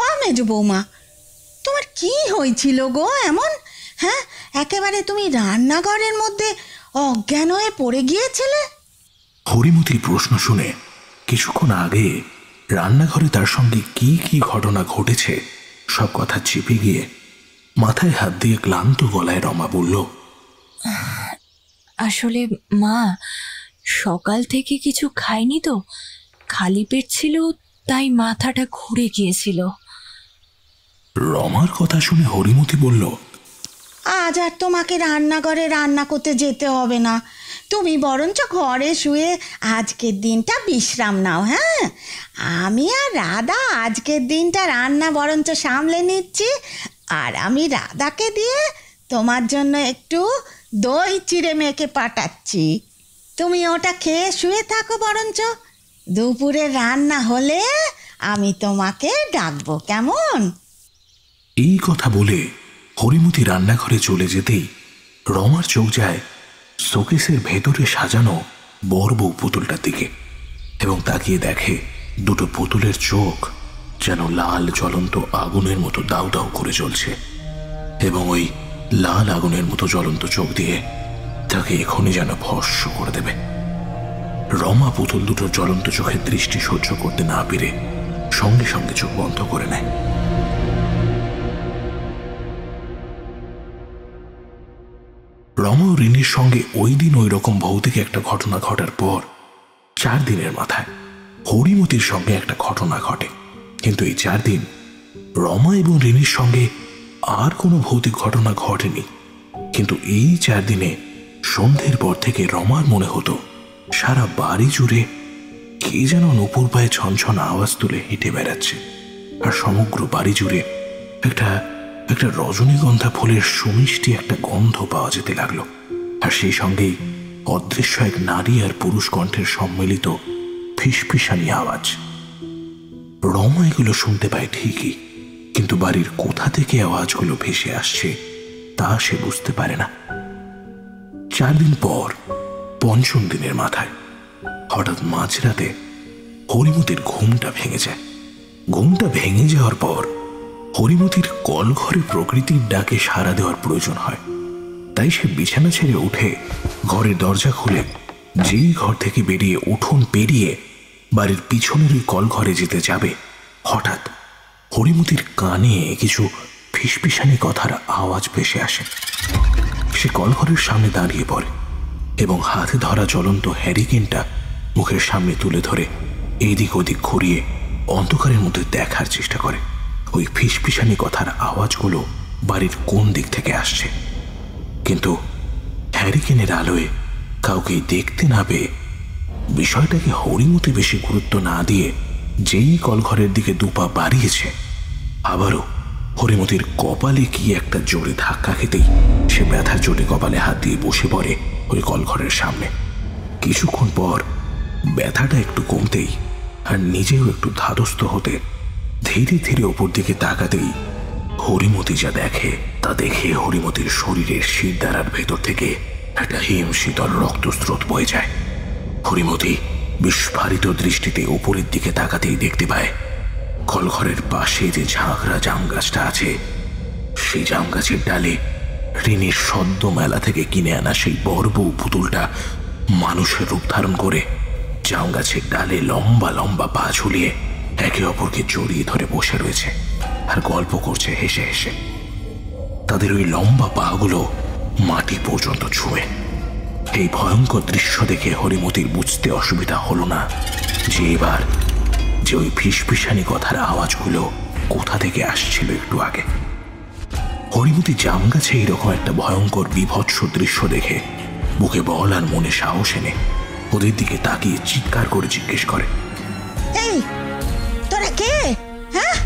ও মেজো বৌমা, তোমার কি হয়েছিল গো এমন? হ্যাঁ, একেবারে তুমি রান্নাঘরের মধ্যে অজ্ঞান হয়ে পড়ে গিয়েছিলে। হরিমতির প্রশ্ন শুনে কিছুক্ষণ আগে রান্নাঘরে তার সঙ্গে কি কি ঘটনা ঘটেছে সব কথা চেপে গিয়ে মাথায় হাত দিয়ে ক্লান্ত গলায় রমা বলল, আসলে মা, সকাল থেকে কিছু খাইনি তো, খালি পেট ছিল, তাই মাথাটা ঘুরে গিয়েছিল। রমার কথা শুনে হরিমতি বলল, আজ আর তোমাকে রান্নাঘরে রান্না করতে যেতে হবে না, তুমি বরঞ্চ ঘরে শুয়ে আজকের দিনটা বিশ্রাম নাও। হ্যাঁ, আমি আর রাধা আজকের দিনটা রান্না বরঞ্চ সামলে নিচ্ছি, আর আমি রাধাকে দিয়ে তোমার জন্য একটু দই চিড়ে মেখে পাঠাচ্ছি। তুমি ওটা খেয়ে শুয়ে থাকো বরঞ্চ, দুপুরে রান্না হলে আমি তোমাকে ডাকবো, কেমন? এই কথা বলে হরিমতি রান্নাঘরে চলে যেতেই রমার চোখ যায় শোকেসের ভেতরে সাজানো বড় বউ পুতুলটার দিকে এবং তাকিয়ে দেখে দুটো পুতুলের চোখ যেন লাল জ্বলন্ত আগুনের মতো দাউ দাউ করে জ্বলছে এবং ওই লাল আগুনের মতো জ্বলন্ত চোখ দিয়ে তাকে এখনই যেন ভস্ম করে দেবে। রমা পুতুল দুটোর জ্বলন্ত চোখের দৃষ্টি সহ্য করতে না পেরে সঙ্গে সঙ্গে চোখ বন্ধ করে নেয়। রমা ও রিনির সঙ্গে ওই দিন ওই রকম ভৌতিক একটা ঘটনা ঘটার পর 4 দিনের মাথায় হরিমতির সঙ্গে একটা ঘটনা ঘটে। কিন্তু এই 4 দিন রমা এবং রিনির সঙ্গে আর কোনো ভৌতিক ঘটনা ঘটেনি। কিন্তু এই 4 দিনে সন্ধ্যের পর থেকে রমার মনে হতো সারা বাড়ি জুড়ে কে যেন নূপুর পায়ে ছনছন আওয়াজ তুলে হেঁটে বেড়াচ্ছে, আর সমগ্র বাড়ি জুড়ে একটা রজনীগন্ধা ফুলের সুমিষ্টি একটা গন্ধ পাওয়া যেতে লাগলো। আর সেই সঙ্গেই অদৃশ্য এক নারী আর পুরুষ কণ্ঠের সম্মিলিত ফিসফিসানি আওয়াজ। রমা এগুলো শুনতে পায় ঠিকই, কিন্তু বাড়ির কোথা থেকে আওয়াজগুলো ভেসে আসছে তা সে বুঝতে পারে না। 4 দিন পর 5ম দিনের মাথায় হঠাৎ মাঝরাতে হরিমতির ঘুমটা ভেঙে যায়। ঘুমটা ভেঙে যাওয়ার পর হরিমতির কলঘরে প্রকৃতির ডাকে সাড়া দেওয়ার প্রয়োজন হয়, তাই সে বিছানা ছেড়ে উঠে ঘরের দরজা খুলে যেই ঘর থেকে বেরিয়ে উঠোন পেরিয়ে বাড়ির পিছনের ওই কলঘরে যেতে যাবে, হঠাৎ হরিমতির কানে কিছু ফিসফিসানি কথার আওয়াজ ভেসে আসে। সে কলঘরের সামনে দাঁড়িয়ে পড়ে এবং হাতে ধরা জ্বলন্ত হ্যারিকেনটা মুখের সামনে তুলে ধরে এইদিক ওদিক ঘুরিয়ে অন্ধকারের মধ্যে দেখার চেষ্টা করে ওই ফিসফিসানি কথার আওয়াজগুলো বাড়ির কোন দিক থেকে আসছে। কিন্তু হ্যারিকেনের আলোয় কাউকে দেখতে না পেয়ে বিষয়টাকে হরিমতি বেশি গুরুত্ব না দিয়ে যেই কলঘরের দিকে 2 পা বাড়িয়েছে, আবারও হরিমতির কপালে কি একটা জোরে ধাক্কা খেতেই সে ব্যথার চোটে কপালে হাত দিয়ে বসে পড়ে ওই কলঘরের সামনে। কিছুক্ষণ পর ব্যথাটা একটু কমতেই আর নিজেও একটু ধাতস্থ হতে ধীরে ধীরে ওপর দিকে তাকাতেই হরিমতি যা দেখে তা দেখে হরিমতির শরীরের শিরদাঁড়ার ভেতর থেকে একটা হিম শীতল রক্তস্রোত বয়ে যায়। হরিমতি বিস্ফারিত দৃষ্টিতে উপরের দিকে তাকাতেই দেখতে পায় কলঘরের পাশে যে ঝাঁকড়া জাম গাছটা আছে, সেই জাম গাছের ডালে রিনির সদ্য মেলা থেকে কিনে আনা সেই বড় বউ পুতুলটা মানুষের রূপ ধারণ করে জাম গাছের ডালে লম্বা লম্বা পা ঝুলিয়ে একে অপরকে জড়িয়ে ধরে বসে রয়েছে আর গল্প করছে হেসে হেসে। তাদের ওই লম্বা পাগুলো মাটি পর্যন্ত ছুঁয়ে। এই ভয়ঙ্কর দৃশ্য দেখে হরিমতির বুঝতে অসুবিধা হলো না যে এবার যে ওই ফিসফিসানি কথার আওয়াজগুলো কোথা থেকে আসছিল একটু আগে। হরিমতি জাম গাছে এইরকম একটা ভয়ঙ্কর বিভৎস দৃশ্য দেখে বুকে বল আর মনে সাহস এনে ওদের দিকে তাকিয়ে চিৎকার করে জিজ্ঞেস করে, এই তোরা কে? হ্যাঁ,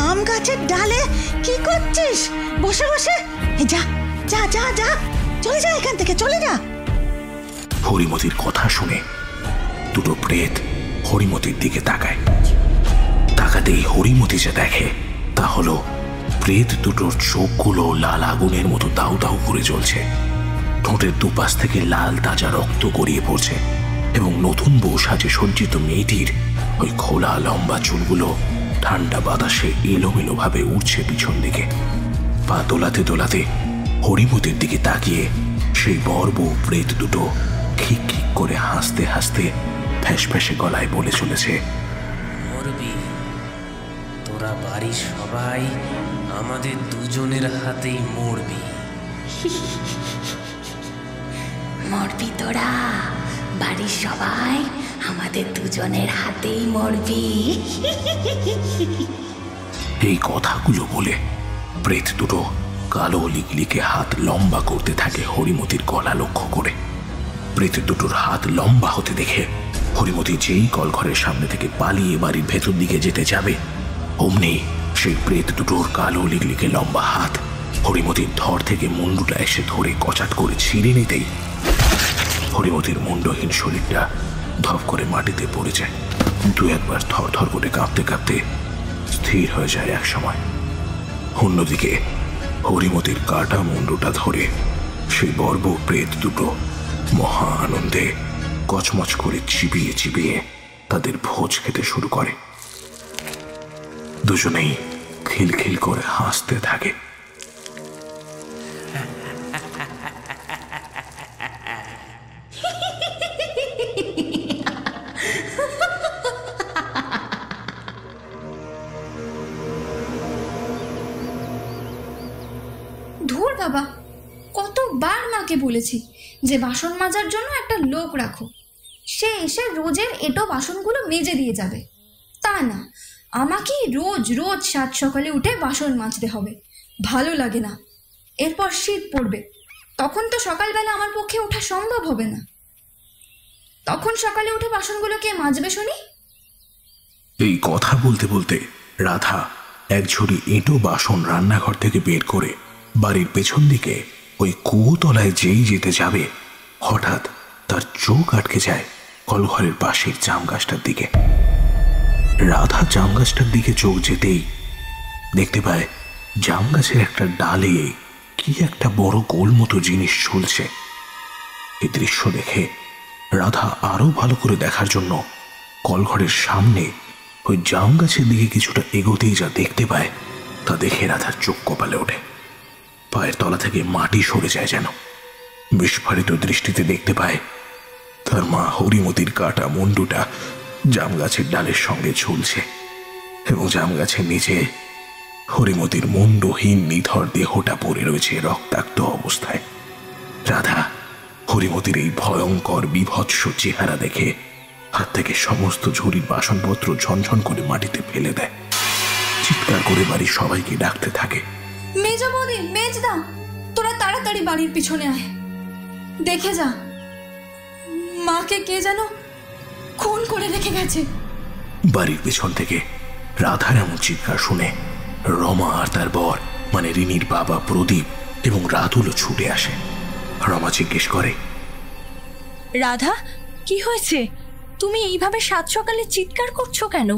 আম গাছের ডালে কি করছিস বসে বসে? যা যা যা যা, চলে যা এখান থেকে, চলে যা। হরিমতির কথা শুনে দুটো প্রেত হরিমতির দিকে তাকায়। তাকাতেই হরিমতি যা দেখে তা হলো প্রেত দুটোর চোখগুলো লাল আগুনের মতো দাউ দাউ করে জ্বলছে, ঠোঁটের দুপাশ থেকে লাল তাজা রক্ত গড়িয়ে পড়ছে এবং নতুন বউ সাজে সজ্জিত মেয়েটির ওই খোলা লম্বা চুলগুলো ঠান্ডা বাতাসে এলোমেলো ভাবে উঠছে পিছন দিকে। পা দোলাতে দোলাতে হরিমতির দিকে তাকিয়ে সেই বর বউ প্রেত দুটো খিক খিক করে হাসতে হাসতে ফ্যাস ফ্যাসে গলায় বলে চলেছে, মরবি তোরা, বাড়ির সবাই আমাদের দুজনের হাতেই মরবি। মরবি তোরা, বাড়ির সবাই আমাদের দুজনের হাতেই মরবি। এই কথাগুলো বলে প্রেত দুটো কালো লিগলিকে হাত লম্বা করতে থাকে হরিমতির গলা লক্ষ্য করে। প্রেত দুটোর হাত লম্বা হতে দেখে হরিমতি যেই কলঘরের সামনে থেকে পালিয়ে বাড়ির ভেতর দিকে যেতে যাবে, অমনি সেই প্রেত দুটোর কালো লিগলিকে লম্বা হাত হরিমতির ধর থেকে মুন্ডুটা এসে ধরে কচাট করে ছিঁড়ে নিতেই হরিমতির মুন্ডহীন শরীরটা ধপ করে মাটিতে পড়ে যায়। দু একবার থর থর করে কাঁপতে কাঁপতে স্থির হয়ে যায় এক সময়। অন্যদিকে হরিমতির কাটা মুন্ডুটা ধরে সেই বর্ব প্রেত দুটো মহা আনন্দে কচমচ করে চিবিয়ে চিবিয়ে তাদের ভোজ খেতে শুরু করে। দুজনেই খিলখিল করে হাসতে থাকে। ধুর বাবা, কতবার মাকে বলেছি যে বাসন মাজার জন্য একটা লোক রাখো, সে এসে রোজের এঁটো বাসনগুলো মেজে দিয়ে যাবে। তা না, আমাকেই রোজ রোজ সাত সকালে উঠে বাসন মাজতে হবে, ভালো লাগে না। এরপর শীত পড়বে, তখন তো সকালবেলা আমার পক্ষে ওঠা সম্ভব হবে না। তখন সকালে উঠে বাসনগুলো কে মাজবে শুনি? এই কথা বলতে বলতে রাধা এক ঝুড়ি এঁটো বাসন রান্নাঘর থেকে বের করে বাড়ির পেছন দিকে ওই কুয়োতলায় যেই যেতে যাবে, হঠাৎ তার চোখ আটকে যায় কলঘরের পাশের জাম গাছটার দিকে। রাধা জাম গাছটার দিকে চোখ যেতেই দেখতে পায় জাম গাছের একটা ডালে কি একটা বড় গোল মতো জিনিস ঝুলছে। এই দৃশ্য দেখে রাধা আরো ভালো করে দেখার জন্য কলঘরের সামনে ওই জাম গাছের দিকে কিছুটা এগোতেই যা দেখতে পায় তা দেখে রাধার চোখ কপালে ওঠে। পায়ের তলা থেকে মাটি সরে যায় যেন। বিস্ফারিত দৃষ্টিতে দেখতে পায় তার মা হরিমতির কাটা মুন্ডুটা জাম গাছের ডালের সঙ্গে ঝুলছে এবং জাম গাছের নিচে হরিমতির মুন্ডহীন নিথর দেহটা পড়ে রয়েছে রক্তাক্ত অবস্থায়। রাধা হরিমতির এই ভয়ঙ্কর বিভৎস চেহারা দেখে হাত থেকে সমস্ত ঝুড়ির বাসনপত্র ঝনঝন করে মাটিতে ফেলে দেয়। চিৎকার করে বাড়ির সবাইকে ডাকতে থাকে, মেজ বৌদি, মেজদা, তোরা তাড়াতাড়ি বাড়ির পিছনে আয়, দেখে যা, মাকে কে যেন খুন করে রেখে গেছে। বাড়ির পেছন থেকে রাধার এমন চিৎকার শুনে রমা আর তার বর মানে রিনির বাবা প্রদীপ এবং রাতুলও ছুটে আসে। রমা জিজ্ঞেস করে, রাধা, কি হয়েছে? তুমি এইভাবে সাত সকালে চিৎকার করছো কেন?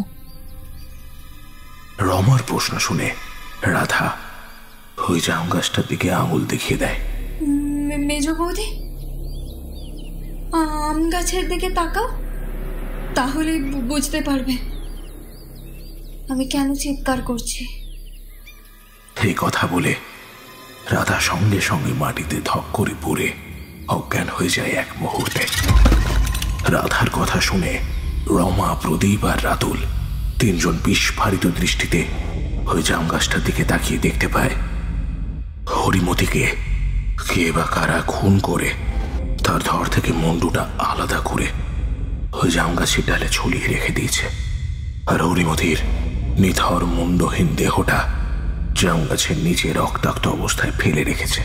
রমার প্রশ্ন শুনে রাধা ওই জাম গাছটার দিকে আঙুল দেখিয়ে দেয়। মেজ বৌদি, আম গাছের দিকে তাকাও, তাহলে বুঝতে পারবে আমি কেন চিৎকার করছি। এই কথা বলে রাধা সঙ্গে সঙ্গে মাটিতে ধক করে পড়ে অজ্ঞান হয়ে যায় এক মুহূর্তে। রাধার কথা শুনে রমা, প্রদীপ আর রাতুল তিনজন বিস্ফারিত দৃষ্টিতে ওই জাম গাছটার দিকে তাকিয়ে দেখতে পায় হরিমতিকে কে বা কারা খুন করে তার ধর থেকে মুন্ডুটা আলাদা করে ওই জাম গাছের ডালে ঝুলিয়ে রেখে দিয়েছে। আর হরিমতির নিথর মুন্ডহীন দেহটা জাম গাছের নিচে রক্তাক্ত অবস্থায় ফেলে রেখেছে।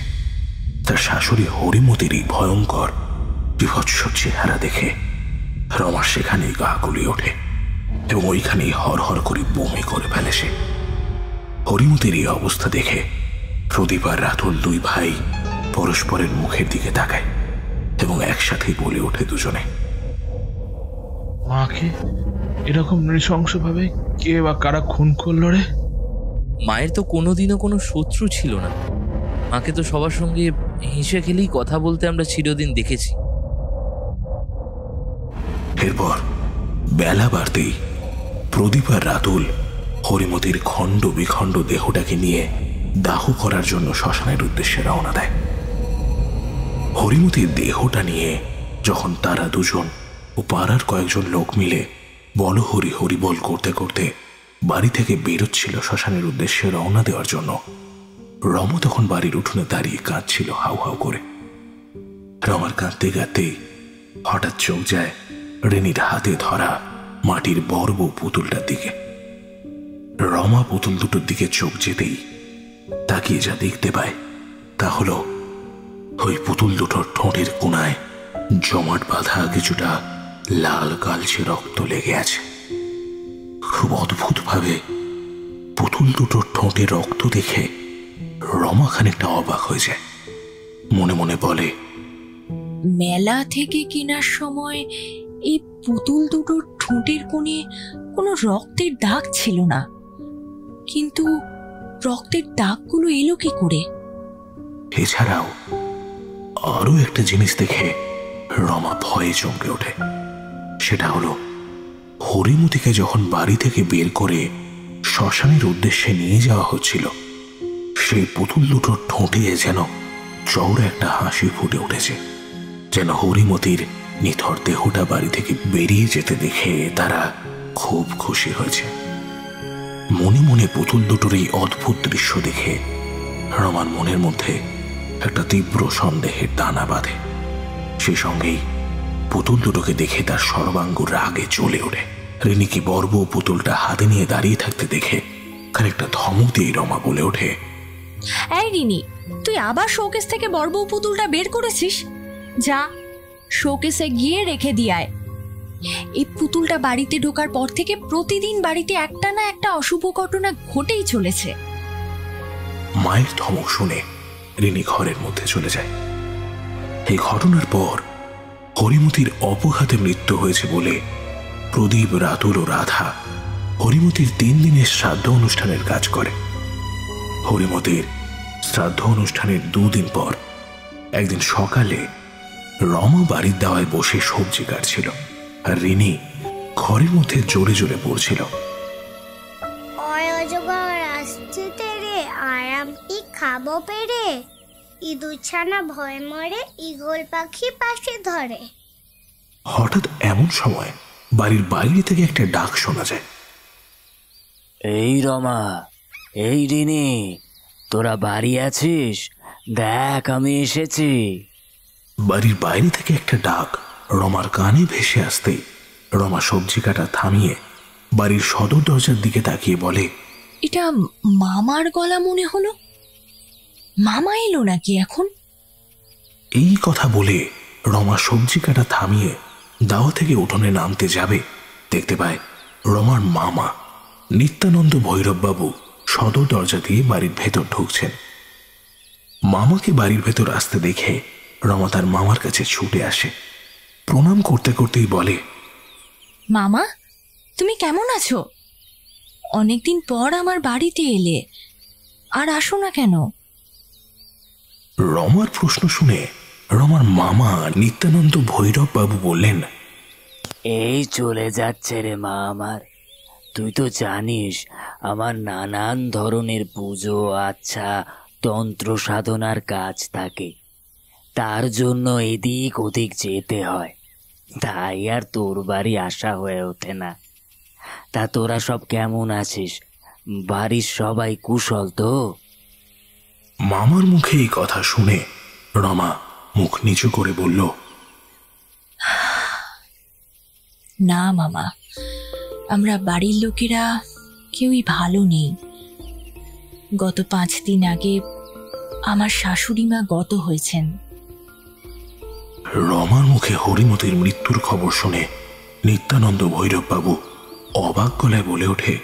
তার শাশুড়ি হরিমতির এই ভয়ঙ্কর বিভৎস চেহারা দেখে রমার সেখানেই গা গুলিয়ে ওঠে এবং ওইখানেই হর হর করে বমি করে ফেলে সে। হরিমতির এই অবস্থা দেখে প্রদীপ আর রাতুল দুই ভাই পরস্পরের মুখের দিকে তাকায় এবং একসাথেই বলে ওঠে দুজনে, মাকে এরকম নৃশংসভাবে কে বা কারা খুন করলো রে? মায়ের তো কোনোদিনও কোনো শত্রু ছিল না। মাকে তো সবার সঙ্গে হেসে খেলেই কথা বলতে আমরা চিরদিন দেখেছি। এরপর বেলা বাড়তেই প্রদীপ আর রাতুল হরিমতির খণ্ড বিখণ্ড দেহটাকে নিয়ে দাহ করার জন্য শ্মশানের উদ্দেশ্যে রওনা দেয়। হরিমতির দেহটা নিয়ে যখন তারা দুজন ও পাড়ার কয়েকজন লোক মিলে বল হরি হরি বল করতে করতে বাড়ি থেকে বেরোচ্ছিল শ্মশানের উদ্দেশ্যে রওনা দেওয়ার জন্য, রম তখন বাড়ির উঠোনে দাঁড়িয়ে কাঁদছিল হাউ হাউ করে। রমার কাঁদতে কাঁদতেই হঠাৎ চোখ যায় রেনির হাতে ধরা মাটির বর্ব পুতুলটার দিকে। রমা পুতুল দুটোর দিকে চোখ যেতেই তাকিয়ে যা দেখতে পায় তা হলো ওই পুতুল দুটোর ঠোঁটের কোণায় জমাট বাঁধা কিছুটা লাল কালচে রক্ত লেগে আছে। খুব অদ্ভুতভাবে পুতুল দুটোর ঠোঁটে রক্ত দেখে রমা খানিকটা অবাক হয়ে যায়। মনে মনে বলে, মেলা থেকে কেনার সময় এই পুতুল দুটোর ঠোঁটের কোণে কোনো রক্তের দাগ ছিল না, কিন্তু রক্তের দাগগুলো এলো কি করে? এছাড়াও আরো একটা জিনিস দেখে রমা ভয়ে চমকে ওঠে। সেটা হলো হরিমতিকে যখন বাড়ি থেকে বের করে শ্মশানের উদ্দেশ্যে নিয়ে যাওয়া হচ্ছিল, সেই পুতুল দুটোর ঠোঁটে যেন চওড়া একটা হাসি ফুটে উঠেছে, যেন হরিমতির নিথর দেহটা বাড়ি থেকে বেরিয়ে যেতে দেখে তারা খুব খুশি হয়েছে। মনে মনে পুতুল দুটোর এই অদ্ভুত দৃশ্য দেখে রমার মনের মধ্যে একটা তীব্র সন্দেহের দানা বাঁধে। সে সঙ্গেই পুতুল দুটোকে দেখে তার সর্বাঙ্গ রাগে জ্বলে ওঠে। রিনিকে বর্ব পুতুলটা হাতে নিয়ে দাঁড়িয়ে থাকতে দেখে খানিকটা ধমক দিয়ে রমা বলে ওঠে, এই রিনি, তুই আবার শোকেস থেকে বর্ব পুতুলটা বের করেছিস? যা, শোকেসে গিয়ে রেখে দিয়ায়। এই পুতুলটা বাড়িতে ঢোকার পর থেকে প্রতিদিন বাড়িতে একটা না একটা অশুভ ঘটনা ঘটেই চলেছে। মায়ের ধমক শুনে রিনি ঘরের মধ্যে চলে যায়। এই ঘটনার পর হরিমতির অপঘাতে মৃত্যু হয়েছে বলে প্রদীপ, রাতুল ও রাধা হরিমতির 3 দিনের শ্রাদ্ধ অনুষ্ঠানের কাজ করে। হরিমতির শ্রাদ্ধ অনুষ্ঠানের 2 দিন পর একদিন সকালে রমা বাড়ির দাওয়ায় বসে সবজি কাটছিল, আর রিনি ঘরের মধ্যে জোরে জোরে পড়ছিল, অজগর আসছে তেরে আরাম কি খাবো পেরে, ইঁদুর ছানা ভয় মরে ঈগল পাখি পাশে ধরে। হঠাৎ এমন সময় বাড়ির বাইরে থেকে একটা ডাক শোনা যায়, এই রমা, এই রিনি, তোরা বাড়ি আছিস? দেখ আমি এসেছি। বাড়ির বাইরে থেকে একটা ডাক রমার কানে ভেসে আসতেই রমা সবজি কাটা থামিয়ে বাড়ির সদর দরজার দিকে তাকিয়ে বলে, এটা মামার গলা মনে হলো। মামা এলো নাকি এখন? এই কথা বলে রমা সবজি কাটা থামিয়ে দাওয়া থেকে উঠোনে নামতে যাবে, দেখতে পায় রমার মামা নিত্যানন্দ ভৈরববাবু সদর দরজা দিয়ে বাড়ির ভেতর ঢুকছেন। মামাকে বাড়ির ভেতর আসতে দেখে রমা তার মামার কাছে ছুটে আসে। প্রণাম করতে করতেই বলে, মামা, তুমি কেমন আছো? অনেকদিন পর আমার বাড়িতে এলে, আর আসো না কেন? রমার প্রশ্ন শুনে রমার মামা নিত্যানন্দ ভৈরববাবু বললেন, এই চলে যাচ্ছে রে মা আমার। তুই তো জানিস আমার নানান ধরনের পুজো আচ্ছা তন্ত্র সাধনার কাজ থাকে, তার জন্য এদিক ওদিক যেতে হয়, তাই আর তোর বাড়ি আসা হয়ে ওঠে না। তা তোরা সব কেমন আছিস? বাড়ির সবাই কুশল তো? মামার মুখে এই কথা শুনে রমা মুখ নিচু করে বলল, না মামা, আমরা বাড়ির লোকেরা কেউই ভালো নেই। গত 5 দিন আগে আমার শাশুড়ি মা গত হয়েছেন। রমার মুখে হরিমতির মৃত্যুর খবর শুনে নিত্যানন্দ ভৈরববাবু অবাক গলায় বলে ওঠে,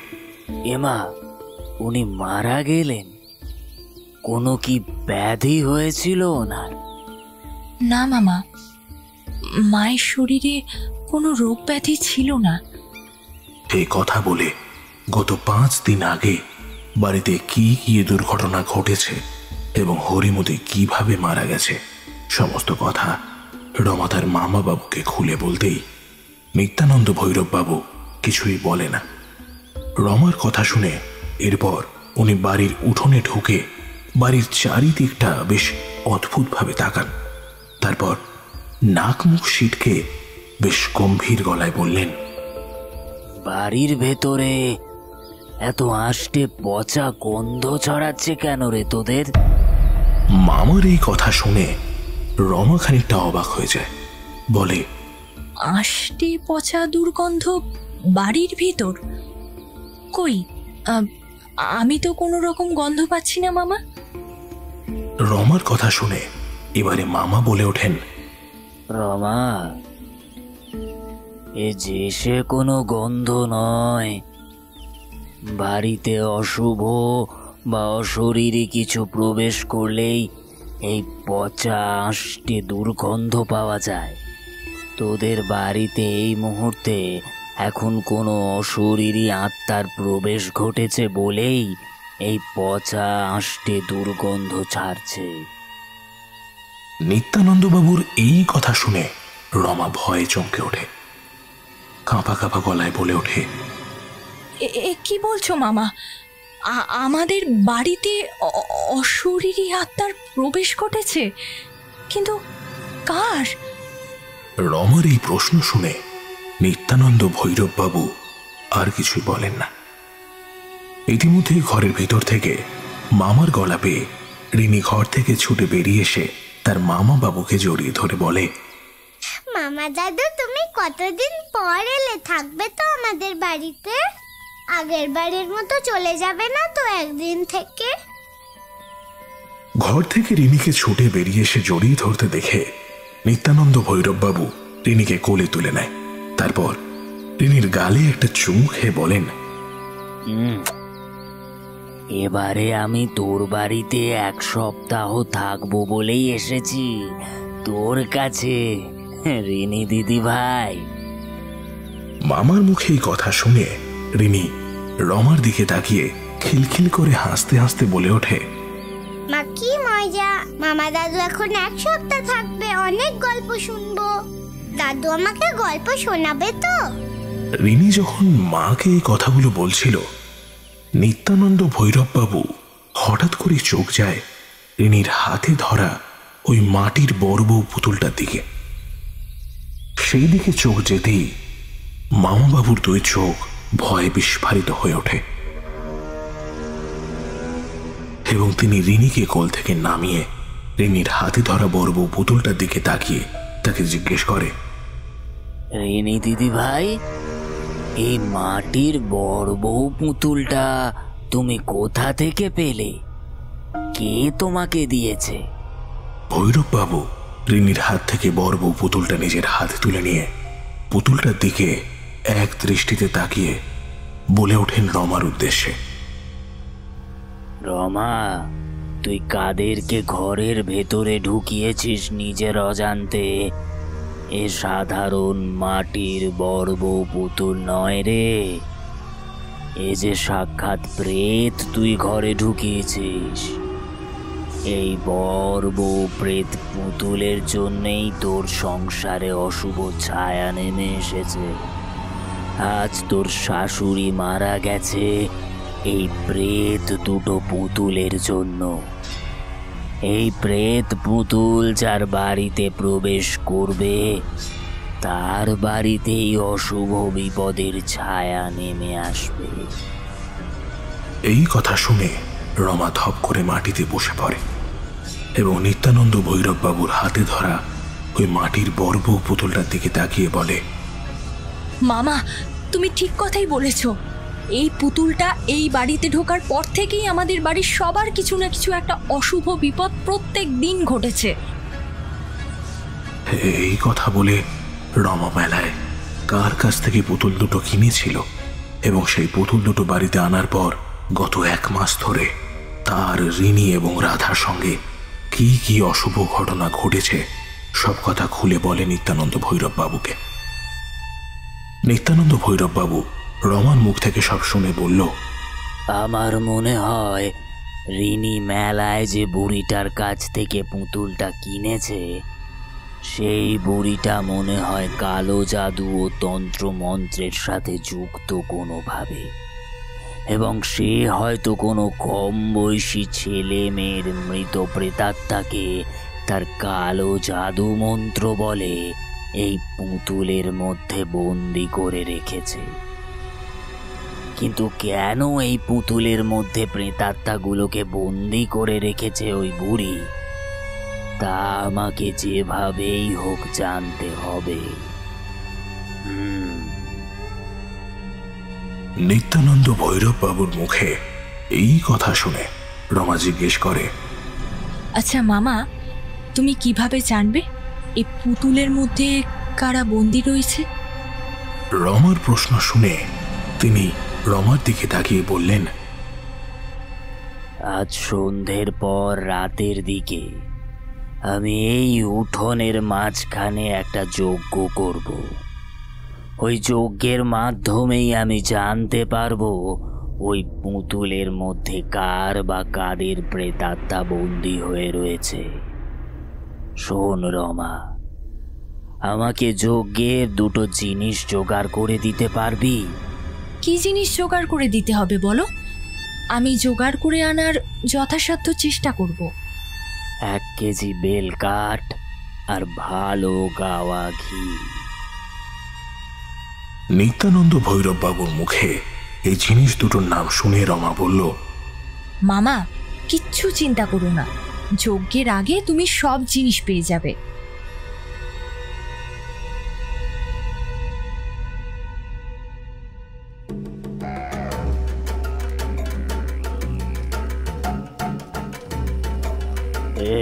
এমা, উনি মারা গেলেন? কোনো কি ব্যাধি হয়েছিল ওনার? না মামা, মায়ের শরীরে কোনো রোগ ব্যাধি ছিল না। এই কথা বলে গত 5 দিন আগে বাড়িতে কি কি দুর্ঘটনা ঘটেছে এবং হরিমতি কিভাবে মারা গেছে সমস্ত কথা রমা তার মামা বাবুকে খুলে বলতেই নিত্যানন্দ ভৈরববাবু কিছুই বলে না। রমার কথা শুনে এরপর উনি বাড়ির উঠোনে ঢুকে বাড়ির চারিদিকটা বেশ অদ্ভুতভাবে তাকান। তারপর নাক মুখ সিটকে বেশ গম্ভীর গলায় বললেন, বাড়ির ভেতরে এত আষ্টে পচা গন্ধ ছড়াচ্ছে কেন রে তোদের? মামার এই কথা শুনে রমা খানিকটা অবাক হয়ে যায়, বলে, আষ্টে পচা দুর্গন্ধ বাড়ির ভিতর? কই, আমি তো কোনো রকম গন্ধ পাচ্ছি না মামা। রমার কথা শুনে এবারে মামা বলে ওঠেন, রমা, এ যে সে কোনো গন্ধ নয়। বাড়িতে অশুভ বা অশরীরী কিছু প্রবেশ করলেই এই পচা আষ্টে দুর্গন্ধ পাওয়া যায়। তোদের বাড়িতে এই মুহূর্তে এখন কোনো অশরীরী আত্মার প্রবেশ ঘটেছে বলেই এই পচা আষ্টে দুর্গন্ধ ছাড়ছে। নিত্যানন্দবাবুর এই কথা শুনে রমা ভয়ে চমকে ওঠে, কাঁপা কাঁপা গলায় বলে ওঠে, কি বলছো মামা? আমাদের বাড়িতে অশরীরী আত্মার প্রবেশ ঘটেছে? কিন্তু কার? রমার এই প্রশ্ন শুনে নিত্যানন্দ ভৈরববাবু আর কিছুই বলেন না। ইতিমধ্যে ঘরের ভিতর থেকে মামার গলা পেয়ে রিনি ঘর থেকে ছুটে বেরিয়ে এসে তার মামা বাবুকে জড়িয়ে ধরে বলে, মামা দাদু, তুমি কতদিন পর এলে? থাকবে তো আমাদের বাড়িতে? আগের বাড়ির মতো চলে যাবে না তো একদিন থেকে? ঘর থেকে রিনিকে ছুটে বেরিয়ে এসে জড়িয়ে ধরতে দেখে নিত্যানন্দ ভৈরববাবু রিনিকে কোলে তুলে নেয়। তারপর রিনির গালে একটা চুমু খেয়ে বলেন, এবারে আমি তোর বাড়িতে 1 সপ্তাহ থাকবো বলেই এসেছি তোর কাছে, রিনি দিদি ভাই। মামার মুখে এই কথা শুনে রিনি রমার দিকে তাকিয়ে খিলখিল করে হাসতে হাসতে বলে ওঠে, মা কি মজা! মামা দাদু এখন 1 সপ্তাহ থাকবে, অনেক গল্প শুনবো। দাদু আমাকে গল্প শোনাবে তো? রিনি যখন মাকে এই কথাগুলো বলছিল, নিত্যানন্দ ভৈরববাবু হঠাৎ করে চোখ যায় রিনির হাতে ধরা ওই মাটির বড় বউ পুতুলটার দিকে। সেই দিকে চোখ যেতেই মামাবাবুর 2 চোখ ভয়ে বিস্ফারিত হয়ে ওঠে এবং তিনি রিনিকে কোল থেকে নামিয়ে রিনির হাতে ধরা বড় বউ পুতুলটার দিকে তাকিয়ে তাকে জিজ্ঞেস করে, রিনি দিদি ভাই, এই মাটির বড় বউ পুতুলটা তুমি কোথা থেকে পেলে? কে তোমাকে দিয়েছে? ভৈরববাবু রিনির হাত থেকে বড় বউ পুতুলটা নিজের হাতে তুলে নিয়ে পুতুলটার দিকে এক দৃষ্টিতে তাকিয়ে বলে ওঠেন রমার উদ্দেশ্যে, রমা, তুই কাদেরকে ঘরের ভেতরে ঢুকিয়েছিস নিজের অজান্তে? এ সাধারণ মাটির বড় বউ পুতুল নয় রে, এ যে সাক্ষাৎ প্রেত তুই ঘরে ঢুকিয়েছিস। এই বর বউ প্রেত পুতুলের জন্যেই তোর সংসারে অশুভ ছায়া নেমে এসেছে। আজ তোর শাশুড়ি মারা গেছে এই প্রেত দুটো পুতুলের জন্য। এই প্রেত পুতুল যার বাড়িতে প্রবেশ করবে তার বাড়িতেই অশুভ বিপদের ছায়া নেমে আসবে। এই কথা শুনে রমা ধপ করে মাটিতে বসে পড়ে এবং নিত্যানন্দ ভৈরব বাবুর হাতে ধরা ওই মাটির বর্ব পুতুলটার দিকে তাকিয়ে বলে, মামা, তুমি ঠিক কথাই বলেছ। এই পুতুলটা এই বাড়িতে ঢোকার পর থেকেই আমাদের বাড়ির সবার কিছু না কিছু একটা অশুভ বিপদ প্রত্যেক দিন ঘটেছে। এই কথা বলে রমা মেলায় কার কাছ থেকে পুতুল দুটো কিনেছিল এবং সেই পুতুল দুটো বাড়িতে আনার পর গত 1 মাস ধরে তার রিনি এবং রাধার সঙ্গে কি কি অশুভ ঘটনা ঘটেছে সব কথা খুলে বলে নিত্যানন্দ ভৈরব বাবুকে। নিত্যানন্দ ভৈরব বাবু রমার মুখ থেকে সব শুনে বলল, আমার মনে হয় রিনি মেলায় যে বুড়িটার কাছ থেকে পুতুলটা কিনেছে সেই বুড়িটা মনে হয় কালো জাদু ও তন্ত্র মন্ত্রের সাথে যুক্ত কোনোভাবে, এবং সে হয়তো কোনো কম বয়সী ছেলে মেয়ের মৃত প্রেতাত্মাকে তার কালো জাদু মন্ত্র বলে এই পুতুলের মধ্যে বন্দি করে রেখেছে। কিন্তু কেন এই পুতুলের মধ্যে প্রেতাত্মাগুলোকে বন্দি করে রেখেছে ওই বুড়ি, তা আমাকে যেভাবেই হোক জানতে হবে। নিত্যানন্দ ভৈরব বাবুর মুখে এই কথা শুনে রমা জিজ্ঞেস করে, আচ্ছা মামা, তুমি কিভাবে জানবে এই পুতুলের মধ্যে কারা বন্দি রয়েছে? রমার প্রশ্ন শুনে তিনি রমার দিকে তাকিয়ে বললেন, আজ সন্ধ্যের পর রাতের দিকে আমি এই উঠোনের মাঝখানে একটা যজ্ঞ করব। ওই যজ্ঞের মাধ্যমেই আমি জানতে পারবো ওই পুতুলের মধ্যে কার বা কাদের প্রেতাত্মা বন্দী হয়ে রয়েছে। শোন রমা, আমাকে যজ্ঞের 2টো জিনিস জোগাড় করে দিতে পারবি? কি জিনিস জোগাড় করে দিতে হবে বলো? আমি জোগাড় করে আনার যথাসাধ্য চেষ্টা করব। 1 কেজি বেল কাঠ আর ভালো গাওয়া ঘি। নিত্যানন্দ ভৈরব বাবুর মুখে এই জিনিস দুটোর নাম শুনে রমা বলল, মামা, কিচ্ছু চিন্তা করো না, যজ্ঞের আগে তুমি সব জিনিস পেয়ে যাবে।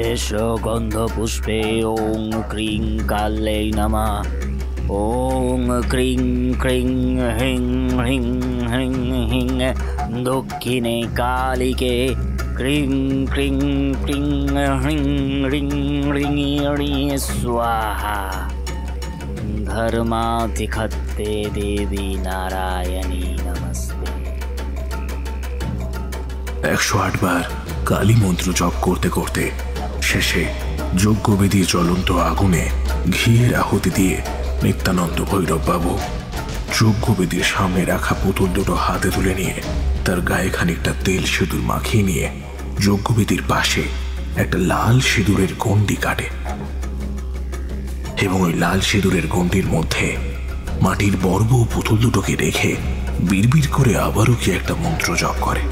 এসো গন্ধ পুষ্পে ওং ক্রিং কালেই নমঃ। ওং ক্রিং ক্রিং হিং হিং হিং হিং দক্ষিণে কালিকে ক্রিং ক্রিং ক্রিং হিং রিং রিং রি স্বাহা। ধর্মাধিখত্তে দেবী নারায়ণী নমস্তে। 108 বার কালী মন্ত্র জপ করতে করতে শেষে যজ্ঞবেদী জ্বলন্ত আগুনে ঘিয়ের আহুতি দিয়ে নিত্যানন্দ ভৈরব বাবু যজ্ঞবেদীর সামনে রাখা পুতুল দুটো হাতে তুলে নিয়ে তার গায়ে খানিকটা তেল সিঁদুর মাখিয়ে নিয়ে যজ্ঞবেদীর পাশে একটা লাল সিঁদুরের গণ্ডি কাটে এবং ওই লাল সিঁদুরের গণ্ডির মধ্যে মাটির বর্ব পুতুল দুটোকে রেখে বিড়বিড় করে আবারও কি একটা মন্ত্র জপ করে।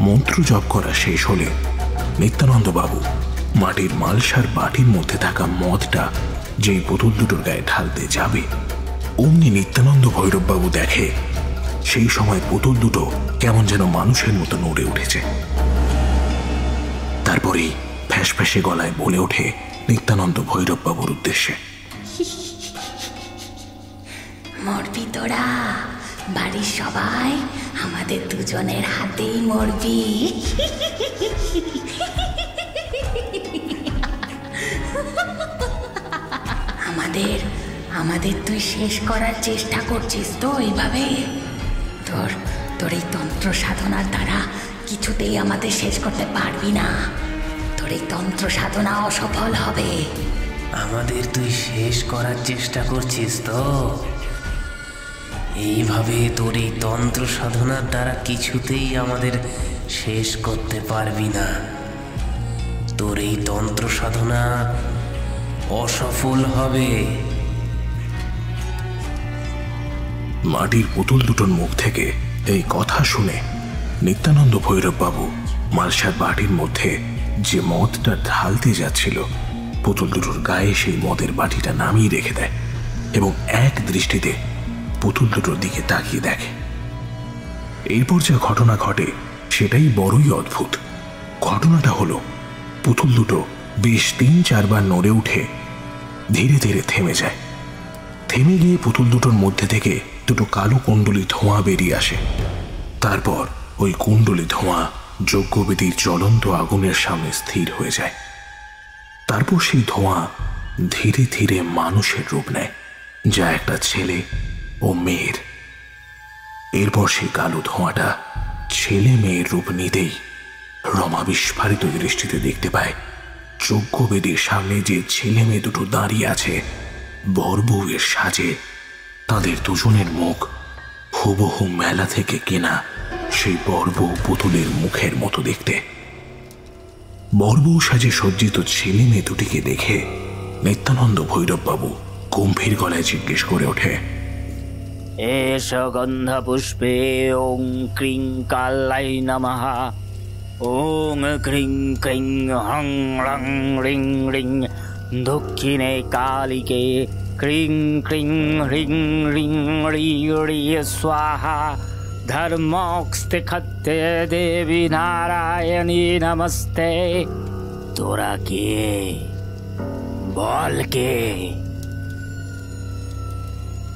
মন্ত্র জপ করা শেষ হলে নিত্যানন্দ বাবু মাটির মালসার বাটির মধ্যে থাকা মদটা যেই পুতুল দুটোর গায়ে ঢালতে যাবে, অমনি নিত্যানন্দ ভৈরব বাবু দেখে সেই সময় পুতুল দুটো কেমন যেন মানুষের মতো নড়ে উঠেছে। তারপরেই ফ্যাঁসফ্যাঁসে গলায় বলে ওঠে নিত্যানন্দ ভৈরব বাবুর উদ্দেশ্যে, মরবি তোরা, বাড়ির সবাই আমাদের দুজনের হাতেই মরবি। আমাদের তুই শেষ করার চেষ্টা করছিস তো এইভাবে? তোর এই তন্ত্র সাধনার দ্বারা কিছুতেই আমাদের শেষ করতে পারবি না। এই তন্ত্র সাধনা অসফল হবে। আমাদের তুই শেষ করার চেষ্টা করছিস তো? এইভাবে তোর এই তন্ত্র সাধনার দ্বারা কিছুতেই আমাদের শেষ করতে পারবি না। তোর এই তন্ত্র সাধনা অসফল হবে। মাটির পুতুল দুটোর মুখ থেকে এই কথা শুনে নিত্যানন্দ ভৈরব বাবু মালসার বাটির মধ্যে যে মদটা ঢালতে যাচ্ছিল, পুতুল দুটোর গায়ে সেই মদের বাটিটা নামিয়ে রেখে দেয় এবং এক দৃষ্টিতে পুতুল দুটোর দিকে তাকিয়ে দেখে। এরপর যা ঘটনা ঘটে সেটাই বড়ই অদ্ভুত। ঘটনাটা হলো, পুতুল দুটো বেশ ৩-৪ বার নড়ে উঠে ধীরে ধীরে থেমে যায়। থেমে গিয়ে পুতুল দুটোর মধ্যে থেকে দুটো কালো কুণ্ডলী ধোঁয়া বেরিয়ে আসে। তারপর ওই কুণ্ডলী ধোঁয়া যজ্ঞবেদীর জ্বলন্ত আগুনের সামনে স্থির হয়ে যায়। তারপর সেই ধোঁয়া ধীরে ধীরে মানুষের রূপ নেয়, যা একটা ছেলে ও মেয়ের। এরপর সেই কালো ধোঁয়াটা ছেলে মেয়ের রূপ নিতেই রমা বিস্ফারিত দৃষ্টিতে দেখতে পায় যজ্ঞবেদীর সামনে যে ছেলে মেয়ে দুটো দাঁড়িয়ে আছে বর বউয়ের সাজে। তাদের দুজনের মুখ হুবহু মেলা থেকে কেনা সেই বর বউ পুতুলের মুখের মতো দেখতে। বর বউ সাজে সজ্জিত ছেলে মেয়ে দুটিকে দেখে নিত্যানন্দ ভৈরব বাবু গম্ভীর গলায় জিজ্ঞেস করে ওঠে, এষ গন্ধ পুষ্পে ওং ক্রিং কালাই নমঃ, ওং ক্রিং ক্রিং হং রং রিং রিং দক্ষিণে কালিকে ক্রিং ক্রিং হ্রিং রিং রি রি স্বাহা, ধর্মোক্স্তে খত্তে দেবী নারায়ণী নমস্তে। তোরা কে? বল কে?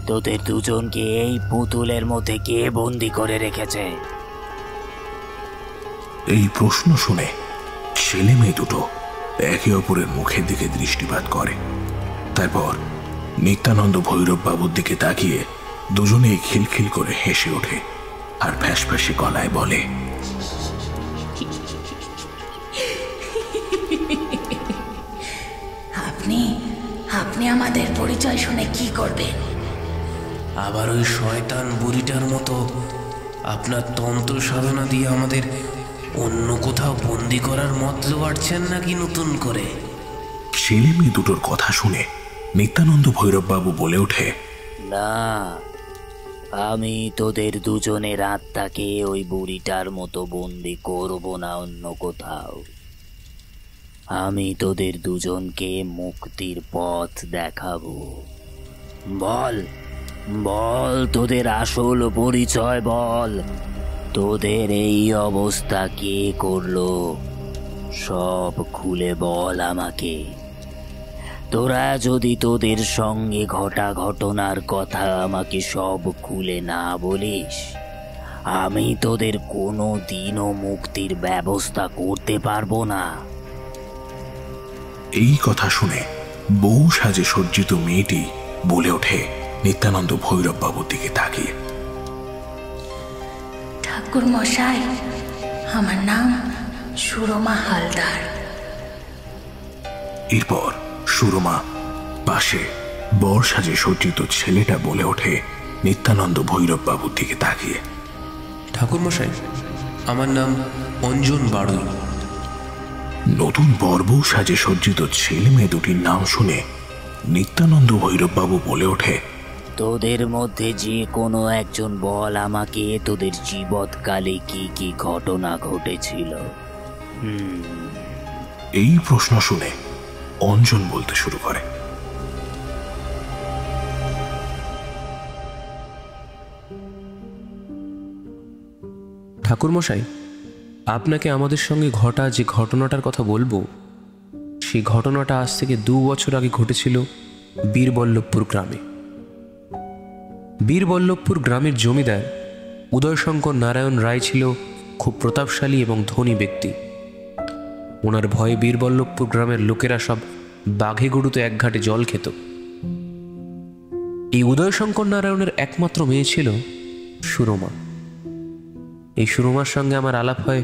তোদের দুজনকে এই পুতুলের মধ্যে কে বন্দি করে রেখেছে? এই প্রশ্ন শুনে ছেলে মেয়ে দুটো একে অপরের মুখের দিকে দৃষ্টিপাত করে। তারপর নিত্যানন্দ ভৈরব বাবুর দিকে তাকিয়ে দুজনেই খিলখিল করে হেসে ওঠে আর ফ্যাঁসফ্যাঁসে গলায় বলে, আপনি আপনি আমাদের পরিচয় শুনে কি করবেন? আবার ওই শয়তান বুড়িটার মতো আপনার তন্ত্র সাধনা দিয়ে আমাদের অন্য কোথাও বন্দি করার মতলব বাড়ছেন নাকি নতুন করে? ছেলে মেয়ে দুটোর কথা শুনে নিত্যানন্দ ভৈরব বাবু বলে ওঠে, না, আমি তোদের দুজনের আত্মাকে ওই বুড়িটার মতো বন্দি করব না অন্য কোথাও। আমি তোদের দুজনকে মুক্তির পথ দেখাবো। বল বল তোদের আসল পরিচয় বল। তোদের এই অবস্থা কে করলো? সব খুলে বল আমাকে। তোরা যদি তোদের সঙ্গে ঘটা ঘটনার কথা আমাকে সব খুলে না বলিস, আমি তোদের কোনো দিনও মুক্তির ব্যবস্থা করতে পারবো না। এই কথা শুনে বউ সাজে সজ্জিত মেয়েটি বলে ওঠে নিত্যানন্দ ভৈরব বাবুর দিকে তাকিয়ে, ঠাকুর মশাই, আমার নাম সুরমা হালদার। এরপর সুরমা পাশে বর সাজে সজ্জিত ছেলেটা বলে ওঠে নিত্যানন্দ ভৈরব বাবুর দিকে তাকিয়ে, ঠাকুরমশাই, আমার নাম অঞ্জন বাড়ুই। নতুন বর বউ সাজে সজ্জিত ছেলে মেয়ে দুটির নাম শুনে নিত্যানন্দ ভৈরব বাবু বলে ওঠে, তোদের মধ্যে যে কোনো একজন বল আমাকে তোদের জীবৎকালে কি কি ঘটনা ঘটেছিল। এই প্রশ্ন শুনে অঞ্জন বলতে শুরু করে, ঠাকুরমশাই, আপনাকে আমাদের সঙ্গে ঘটা যে ঘটনাটার কথা বলবো, সেই ঘটনাটা আজ থেকে 2 বছর আগে ঘটেছিল বীরবল্লভপুর গ্রামে। বীরবল্লভপুর গ্রামের জমিদার উদয়শঙ্কর নারায়ণ রায় ছিল খুব প্রতাপশালী এবং ধনী ব্যক্তি। ওনার ভয়ে বীরবল্লভপুর গ্রামের লোকেরা সব বাঘে গরুতে এক ঘাটে জল খেত। এই উদয়শঙ্কর নারায়ণের একমাত্র মেয়ে ছিল সুরমা। এই সুরমার সঙ্গে আমার আলাপ হয়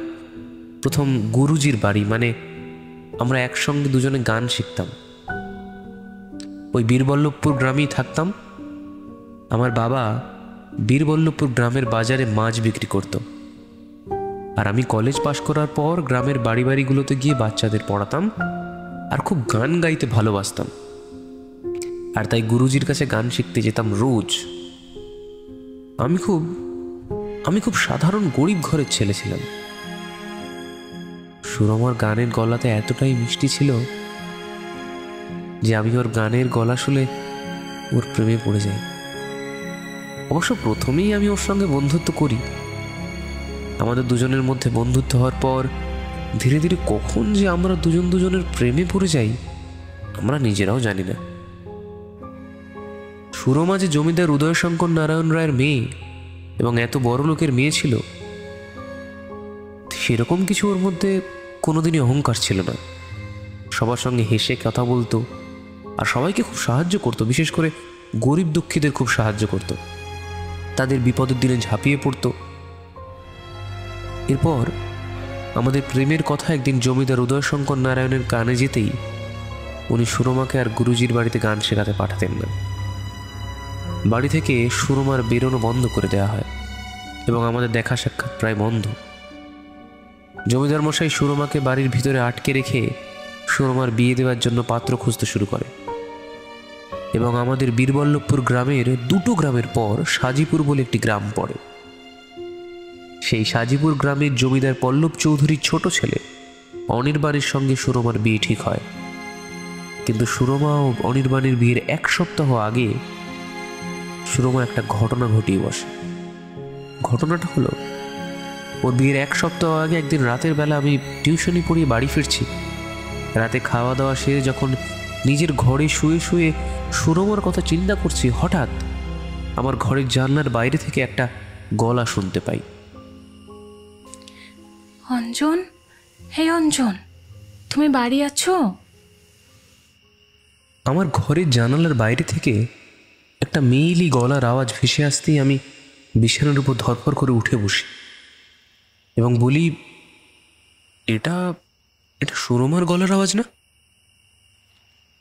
প্রথম গুরুজির বাড়ি মানে আমরা একসঙ্গে দুজনে গান শিখতাম। ওই বীরবল্লভপুর গ্রামেই থাকতাম। আমার বাবা বীরবল্লভপুর গ্রামের বাজারে মাছ বিক্রি করত, আর আমি কলেজ পাশ করার পর গ্রামের বাড়ি বাড়িগুলোতে গিয়ে বাচ্চাদের পড়াতাম আর খুব গান গাইতে ভালোবাসতাম। আর তাই গুরুজির কাছে গান শিখতে যেতাম রোজ। আমি খুব সাধারণ গরিব ঘরের ছেলে ছিলাম। সুরমার গানের গলাতে এতটাই মিষ্টি ছিল যে আমি ওর গানের গলা শুনে ওর প্রেমে পড়ে যাই। অবশ্য প্রথমেই আমি ওর সঙ্গে বন্ধুত্ব করি। আমাদের দুজনের মধ্যে বন্ধুত্ব হওয়ার পর ধীরে ধীরে কখন যে আমরা দুজনের প্রেমে পড়ে যাই আমরা নিজেরাও জানি না। সুরমা যে জমিদার উদয়শঙ্কর নারায়ণ রায়ের মেয়ে এবং এত বড় লোকের মেয়ে ছিল, সেরকম কিছু ওর মধ্যে কোনোদিনই অহংকার ছিল না। সবার সঙ্গে হেসে কথা বলতো আর সবাইকে খুব সাহায্য করতো। বিশেষ করে গরিব দুঃখীদের খুব সাহায্য করত, তাদের বিপদের দিনে ঝাঁপিয়ে পড়তো। এরপর আমাদের প্রেমের কথা একদিন জমিদার উদয়শঙ্কর নারায়ণের কানে যেতেই উনি সুরমাকে আর গুরুজির বাড়িতে গান শেখাতে পাঠাতেন না। বাড়ি থেকে সুরমার বেরোনো বন্ধ করে দেওয়া হয় এবং আমাদের দেখা সাক্ষাৎ প্রায় বন্ধ। জমিদার মশাই সুরমাকে বাড়ির ভিতরে আটকে রেখে সুরমার বিয়ে দেওয়ার জন্য পাত্র খুঁজতে শুরু করে এবং আমাদের বীরবল্লভপুর গ্রামের দুটো গ্রামের পর সাজিপুর বলে একটি গ্রাম পড়ে। সেই সাজিপুর গ্রামের জমিদার পল্লব চৌধুরীর ছোট ছেলে অনির্বাণের সঙ্গে সুরমার বিয়ে ঠিক হয়। কিন্তু সুরমা ও অনির্বাণের বিয়ের 1 সপ্তাহ আগে সুরমা একটা ঘটনা ঘটিয়ে বসে। ঘটনাটা হলো, ওর বিয়ের 1 সপ্তাহ আগে একদিন রাতের বেলা আমি টিউশনি পড়িয়ে বাড়ি ফিরছি। রাতে খাওয়া দাওয়া সেরে যখন নিজের ঘরে শুয়ে শুয়ে সুরমার কথা চিন্তা করছি, হঠাৎ আমার ঘরের জানলার বাইরে থেকে একটা গলা শুনতে পাই। অঞ্জন, হে অঞ্জন, তুমি বাড়ি আছো? আমার ঘরের জানালার বাইরে থেকে একটা মেইলি গলার আওয়াজ ভেসে আসতেই আমি বিছানার উপর ধরফর করে উঠে বসি এবং বলি, এটা সুরমার গলার আওয়াজ না?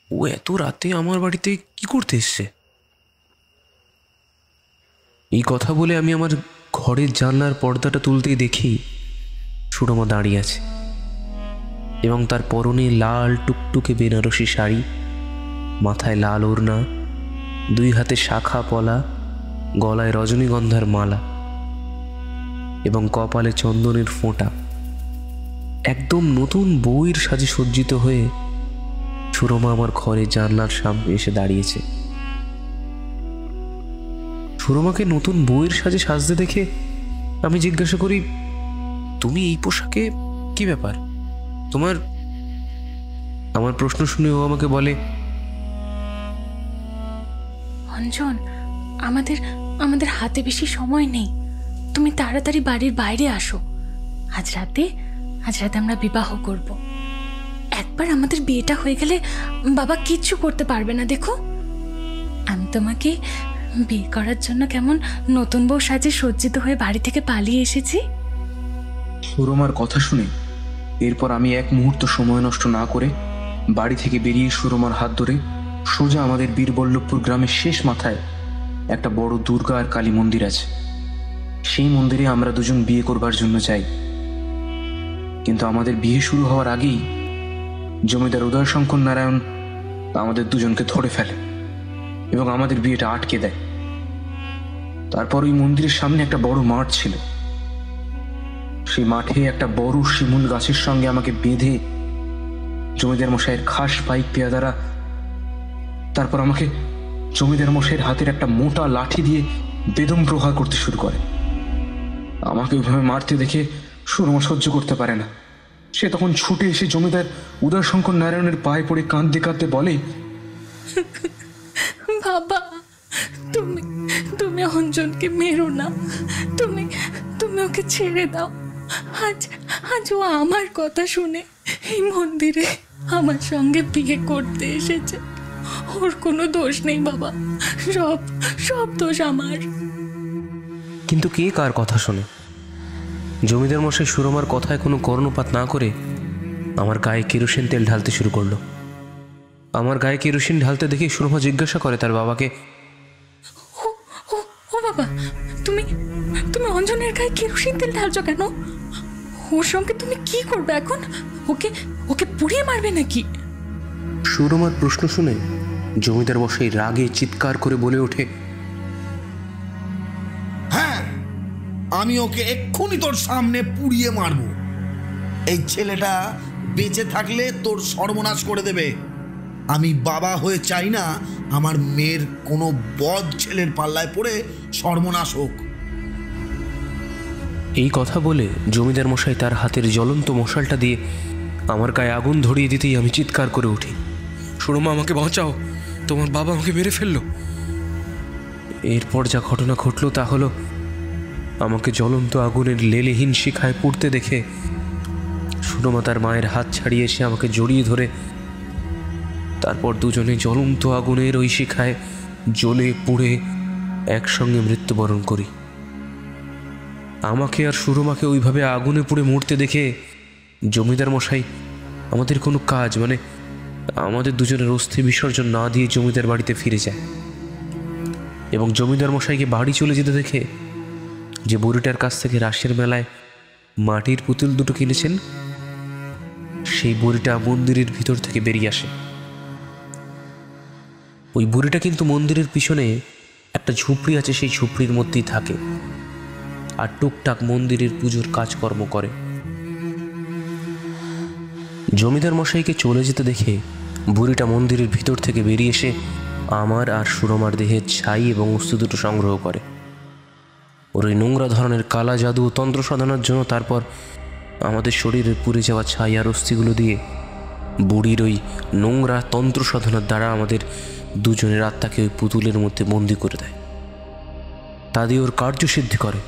ও এত রাতে আমার বাড়িতে কি করতে এসছে? এই কথা বলে আমি আমার ঘরের জানলার পর্দাটা তুলতেই দেখি সুরমা দাঁড়িয়ে আছে এবং তার পরনে লাল টুকটুকে বেনারসি শাড়ি, মাথায় লাল ওড়না, 2 হাতে শাখা পলা, গলায় রজনীগন্ধার মালা এবং কপালে চন্দনের ফোঁটা। একদম নতুন বউয়ের সাজে সজ্জিত হয়ে সুরমা আমার ঘরে জানলার সামনে এসে দাঁড়িয়েছে। সুরমাকে নতুন বউয়ের সাজে সাজতে দেখে আমি জিজ্ঞাসা করি, তুমি এই পোশাকে কি ব্যাপার তোমার? আমার প্রশ্ন শুনে ও আমাকে বলে, অঞ্জন, আমাদের হাতে বেশি সময় নেই, তুমি তাড়াতাড়ি বাড়ির বাইরে আসো। আজ রাতে আমরা বিবাহ করব। একবার আমাদের বিয়েটা হয়ে গেলে বাবা কিচ্ছু করতে পারবে না। দেখো, আমি তোমাকে বিয়ে করার জন্য কেমন নতুন বউ সাজে সজ্জিত হয়ে বাড়ি থেকে পালিয়ে এসেছি। সুরমার কথা শুনে এরপর আমি এক মুহূর্ত সময় নষ্ট না করে বাড়ি থেকে বেরিয়ে সুরমার হাত ধরে সোজা আমাদের বীরবল্লভপুর গ্রামের শেষ মাথায় একটা বড় দুর্গা আর কালী মন্দির আছে। সেই মন্দিরে আমরা দুজন বিয়ে করবার জন্য যাই। কিন্তু আমাদের বিয়ে শুরু হওয়ার আগেই জমিদার উদয়শঙ্কর নারায়ণ আমাদের দুজনকে ধরে ফেলে এবং আমাদের বিয়েটা আটকে দেয়। তারপর ওই মন্দিরের সামনে একটা বড় মাঠ ছিল। সেই মাঠে একটা বড় শিমুল গাছের সঙ্গে আমাকে বেঁধে জমিদার মশাইয়ের খাস পাইক পেয়াদারা তারপর আমাকে জমিদার মশাইয়ের হাতের একটা মোটা লাঠি দিয়ে বেদম প্রহার করতে শুরু করে। আমাকে ওইভাবে মারতে দেখে সুরমা সহ্য করতে পারে না। সে তখন ছুটে এসে জমিদার উদয়শঙ্কর নারায়ণের পায়ে পড়ে কাঁদতে কাঁদতে বলে, বাবা, তুমি অঞ্জনকে মেরো না, তুমি ওকে ছেড়ে দাও। আজ ও আমার কথা শুনে এই মন্দিরে আমার সঙ্গে বিয়ে করতে এসেছে। ওর কোনো দোষ নেই বাবা, সব দোষ আমার। কিন্তু কে কার কথা শোনে? জমিদার মশাই সুরমার কথায় কোনো কর্ণপাত না করে আমার গায়ে কেরোসিন তেল ঢালতে শুরু করলো। আমার গায়ে কেরোসিন ঢালতে দেখে সুরমা জিজ্ঞাসা করে তার বাবাকে, ও বাবা, তুমি তুমি অঞ্জনের গায়ে কেরোসিন তেল ঢালছো কেন? ওর সঙ্গে তুমি কি করবে এখন? ওকে ওকে পুড়িয়ে মারবে নাকি? সুরমার প্রশ্ন শুনে জমিদার মশাই রাগে চিৎকার করে বলে ওঠে, হ্যাঁ, আমি ওকে এক্ষুনি তোর সামনে পুড়িয়ে মারবো। এই ছেলেটা বেঁচে থাকলে তোর সর্বনাশ করে দেবে। আমি বাবা হয়ে চাই না আমার মেয়ের কোনো বদ ছেলের পাল্লায় পড়ে সর্বনাশ হোক। এই কথা বলে জমিদার মশাই তার হাতের জ্বলন্ত মশালটা দিয়ে আমার গায়ে আগুন ধরিয়ে দিতেই আমি চিৎকার করে উঠি, সুরমা আমাকে বাঁচাও, তোমার বাবা আমাকে মেরে ফেললো। এরপর যা ঘটনা ঘটল তা হলো, আমাকে জ্বলন্ত আগুনের লেলিহীন শিখায় পুড়তে দেখে সুরমা তার মায়ের হাত ছাড়িয়ে এসে আমাকে জড়িয়ে ধরে, তারপর দুজনে জ্বলন্ত আগুনের ওই শিখায় জ্বলে পুড়ে একসঙ্গে মৃত্যুবরণ করি। আমাকে আর সুরমাকে ওইভাবে আগুনে পুড়ে মরতে দেখে জমিদার মশাই আমাদের কোনো কাজ, মানে আমাদের দুজনের অস্থি বিসর্জন না দিয়ে জমিদার বাড়িতে ফিরে যায়। এবং জমিদার মশাইকে বাড়ি চলে যেতে দেখে যে বুড়িটার কাছ থেকে রাসের মেলায় মাটির পুতুল দুটো কিনেছেন, সেই বুড়িটা মন্দিরের ভিতর থেকে বেরিয়ে আসে। ওই বুড়িটা কিন্তু মন্দিরের পিছনে একটা ঝুপড়ি আছে, সেই ঝুপড়ির মধ্যেই থাকে আর টুকটাক মন্দিরের পুজোর কাজকর্ম করে। জমিদার মশাইকে চলে যেতে দেখে বুড়িটা মন্দিরের ভিতর থেকে বেরিয়ে এসে আমার আর সুরমার দেহের ছাই এবং অস্থি দুটো সংগ্রহ করে। ওর ওই নোংরা ধরনের কালা জাদু ও তন্ত্র সাধনার জন্য তারপর আমাদের শরীরের পুড়ে যাওয়া ছাই আর অস্থিগুলো দিয়ে বুড়ির ওই নোংরা তন্ত্র সাধনার দ্বারা আমাদের দুজনের আত্মাকে ওই পুতুলের মধ্যে বন্দি করে দেয়। তা দিয়ে ওর কার্যসিদ্ধি করে।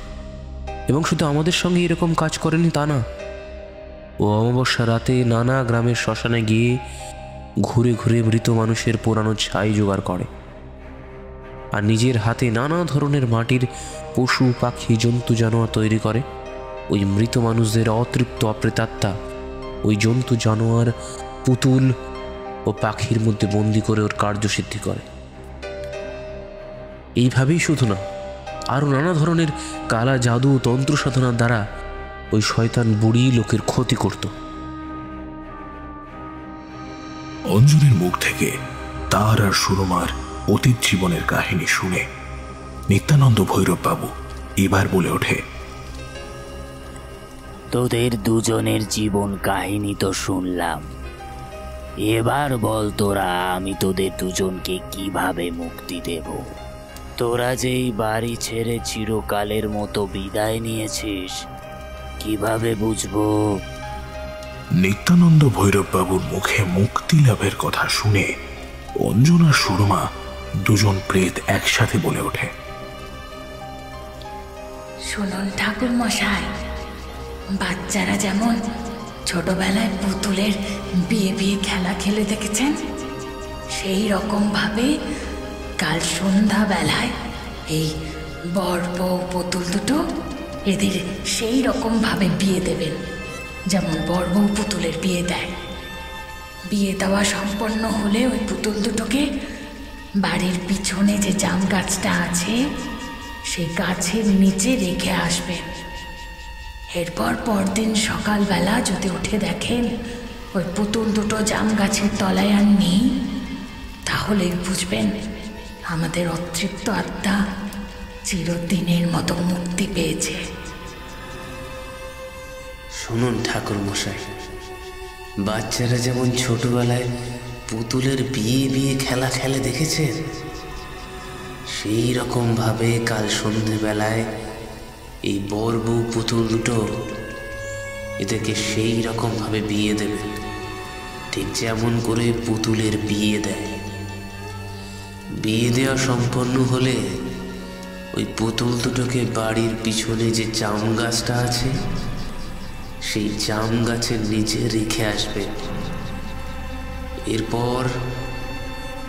এবং শুধু আমাদের সঙ্গে এরকম কাজ করেনি তা না, ও অমাবস্যা রাতে নানা গ্রামের শ্মশানে গিয়ে ঘুরে ঘুরে মৃত মানুষের পোড়ানো ছাই জোগাড় করে আর নিজের হাতে নানা ধরনের মাটির পশু পাখি জন্তু জানোয়ার তৈরি করে। ওই মৃত মানুষদের অতৃপ্ত অপ্রেতাত্মা ওই জন্তু জানোয়ার পুতুল ও পাখির মধ্যে বন্দি করে ওর কার্যসিদ্ধি করে। এইভাবেই শুধু না, আরও নানা ধরনের কালা জাদু ও তন্ত্র সাধনার দ্বারা ওই শয়তান বুড়ি লোকের ক্ষতি করত। অঞ্জনের মুখ থেকে তার আর সুরমার অতীত জীবনের কাহিনী শুনে নিত্যানন্দ ভৈরব বাবু এবার বলে ওঠে, তোদের দুজনের জীবন কাহিনী তো শুনলাম, এবার বল তোরা আমি তোদের দুজনকে কিভাবে মুক্তি দেব? তোরা যেই বাড়ি ছেড়ে চিরকালের মতো বিদায় নিয়েছিস, কিভাবে বুঝবো? নিত্যানন্দ ভৈরব বাবুর মুখে মুক্তি লাভের কথা শুনে অঞ্জন আর সুরমা দুজন প্রেত একসাথে বলে ওঠে, শুনুন ঠাকুর মশাই, বাচ্চারা যেমন ছোটবেলায় পুতুলের বিয়ে বিয়ে খেলা খেলে দেখেছেন, সেই রকম ভাবে কাল সন্ধ্যাবেলায় এই বর বউ পুতুল দুটো এদের সেই রকম ভাবে বিয়ে দেবেন যেমন বর বউ পুতুলের বিয়ে দেয়। বিয়ে দেওয়া সম্পন্ন হলে ওই পুতুল দুটোকে বাড়ির পিছনে যে জাম গাছটা আছে সেই গাছের নিচে রেখে আসবেন। এরপর পরদিন সকালবেলা যদি উঠে দেখেন ওই পুতুল দুটো জাম গাছের তলায় আর নেই, তাহলে বুঝবেন আমাদের অতৃপ্ত আত্মা চিরদিনের মতো মুক্তি পেয়েছে। শুনুন ঠাকুর মশাই, বাচ্চারা যেমন ছোটবেলায় পুতুলের বিয়ে বিয়ে খেলা খেলে দেখেছেন, সেই রকম ভাবে কাল সন্ধেবেলায় এই বর বউ পুতুল দুটো এদেরকে সেই রকম ভাবে বিয়ে দেবে, ঠিক যেমন করে পুতুলের বিয়ে দেয়। বিয়ে দেওয়া সম্পন্ন হলে ওই পুতুল দুটোকে বাড়ির পিছনে যে জাম গাছটা আছে সেই জাম গাছের নিচে রেখে আসবে। এরপর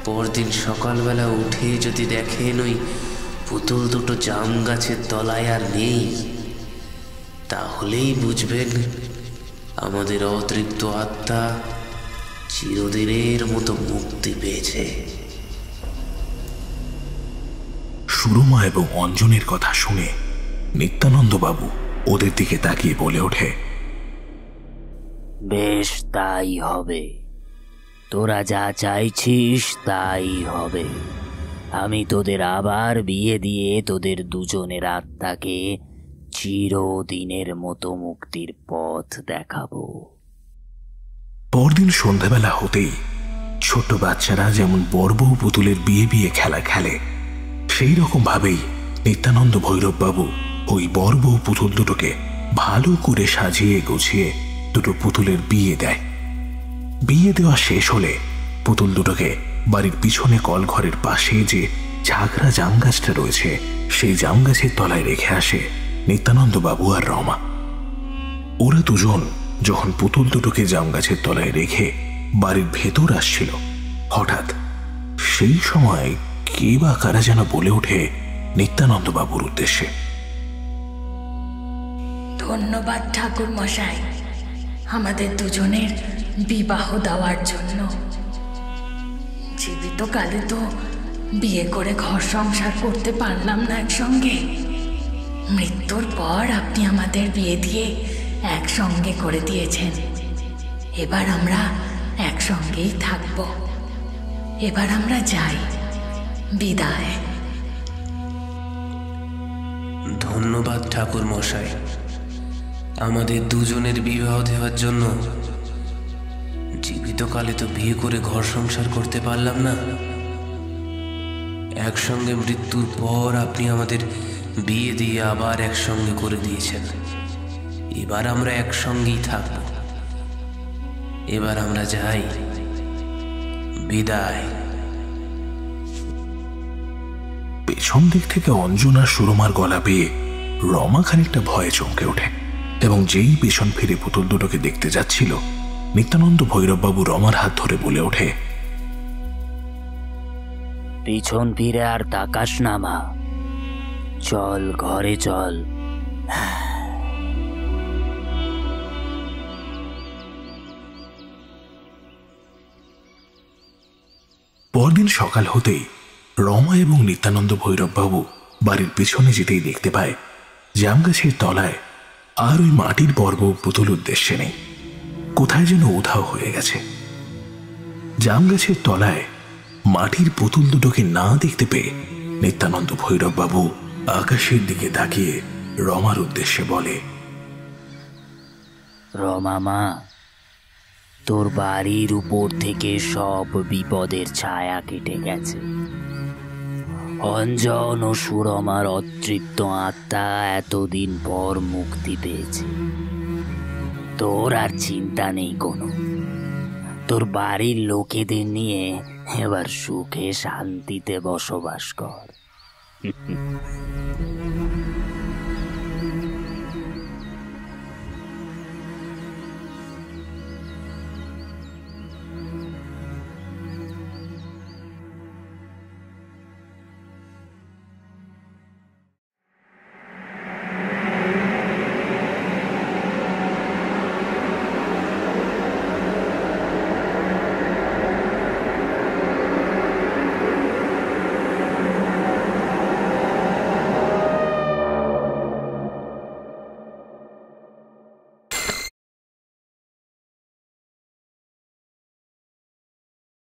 পরদিন সকালবেলা উঠে যদি দেখেন ওই পুতুল দুটো জাম গাছের তলায় আর নেই, তাহলেই বুঝবেন আমাদের অতৃপ্ত আত্মা চিরদিনের মতো মুক্তি পেয়েছে। সুরমা এবং অঞ্জনের কথা শুনে নিত্যানন্দ বাবু ওদের দিকে তাকিয়ে বলে ওঠে, বেশ, তাই হবে। তোরা যা চাইছিস তাই হবে। আমি তোদের আবার বিয়ে দিয়ে তোদের দুজনের আত্মাকে চিরদিনের মতো মুক্তির পথ দেখাবো। পরদিন সন্ধ্যাবেলা হতেই ছোট্ট বাচ্চারা যেমন বড় বউ পুতুলের বিয়ে বিয়ে খেলা খেলে, সেই রকম ভাবেই নিত্যানন্দ ভৈরব বাবু ওই বড় বউ পুতুল দুটোকে ভালো করে সাজিয়ে গুছিয়ে দুটো পুতুলের বিয়ে দেয়। বিয়ে দেওয়া শেষ হলে পুতুল দুটোকে বাড়ির পিছনে কলঘরের পাশে যে ঝাগড়া জাম গাছটা রয়েছে সেই জাম গাছের তলায় রেখে আসে নিত্যানন্দ বাবু আর রমা। ওরা দুজন যখন পুতুল দুটোকে জাম গাছের তলায় রেখে বাড়ির ভেতর আসছিল, হঠাৎ সেই সময় কে বা কারা যেন বলে ওঠে নিত্যানন্দ বাবুর উদ্দেশ্যে, ধন্যবাদ ঠাকুর মশাই, আমাদের দুজনের বিবাহ দেওয়ার জন্য। জীবিত কালে তো বিয়ে করে ঘর সংসার করতে পারলাম না একসঙ্গে। মৃত্যুর পর আপনি আমাদের বিয়ে দিয়ে একসঙ্গে করে দিয়েছেন। এবার আমরা একসঙ্গেই থাকব। এবার আমরা যাই, বিদায়। ধন্যবাদ ঠাকুর মশাই, আমাদের দুজনের বিবাহ দেওয়ার জন্য। জীবিতকালে তো বিয়ে করে ঘর সংসার করতে পারলাম না, একসঙ্গে মৃত্যুর পর আপনি আমাদের বিয়ে দিয়ে আবার একসঙ্গে করে দিয়েছেন। এবার আমরা একসঙ্গেই থাকব। এবার আমরা যাই, বিদায়। পেছন দিক থেকে অঞ্জনা সুরমার গলা পেয়ে রমা খানিকটা ভয়ে চমকে ওঠে এবং যেই পেছন ফিরে পুতুল দুটোকে দেখতে যাচ্ছিল, নিত্যানন্দ ভৈরববাবু রমার হাত ধরে বলে ওঠে, পিছন ফিরে আর তাকাস না মা, চল ঘরে চল। পরদিন সকাল হতেই রমা এবং নিত্যানন্দ ভৈরববাবু বাড়ির পেছনে যেতেই দেখতে পায় জাম গাছের তলায় আর ওই মাটির বর্ব পুতুল উদ্দেশ্যে নেই, কোথায় যেন উধাও হয়ে গেছে। জাম গাছের তলায় মাটির পুতুল দুটোকে না দেখতে পেয়ে নিত্যানন্দ ভৈরববাবু আকাশের দিকে তাকিয়ে রমার উদ্দেশ্যে বলে, রমা মা, তোর বাড়ির উপর থেকে সব বিপদের ছায়া কেটে গেছে। অঞ্জন ও সুরমার অতৃপ্ত আত্মা এতদিন পর মুক্তি পেয়েছে। তোর আর চিন্তা নেই কোনো। তোর বাড়ির লোকেদের নিয়ে এবার সুখে শান্তিতে বসবাস কর।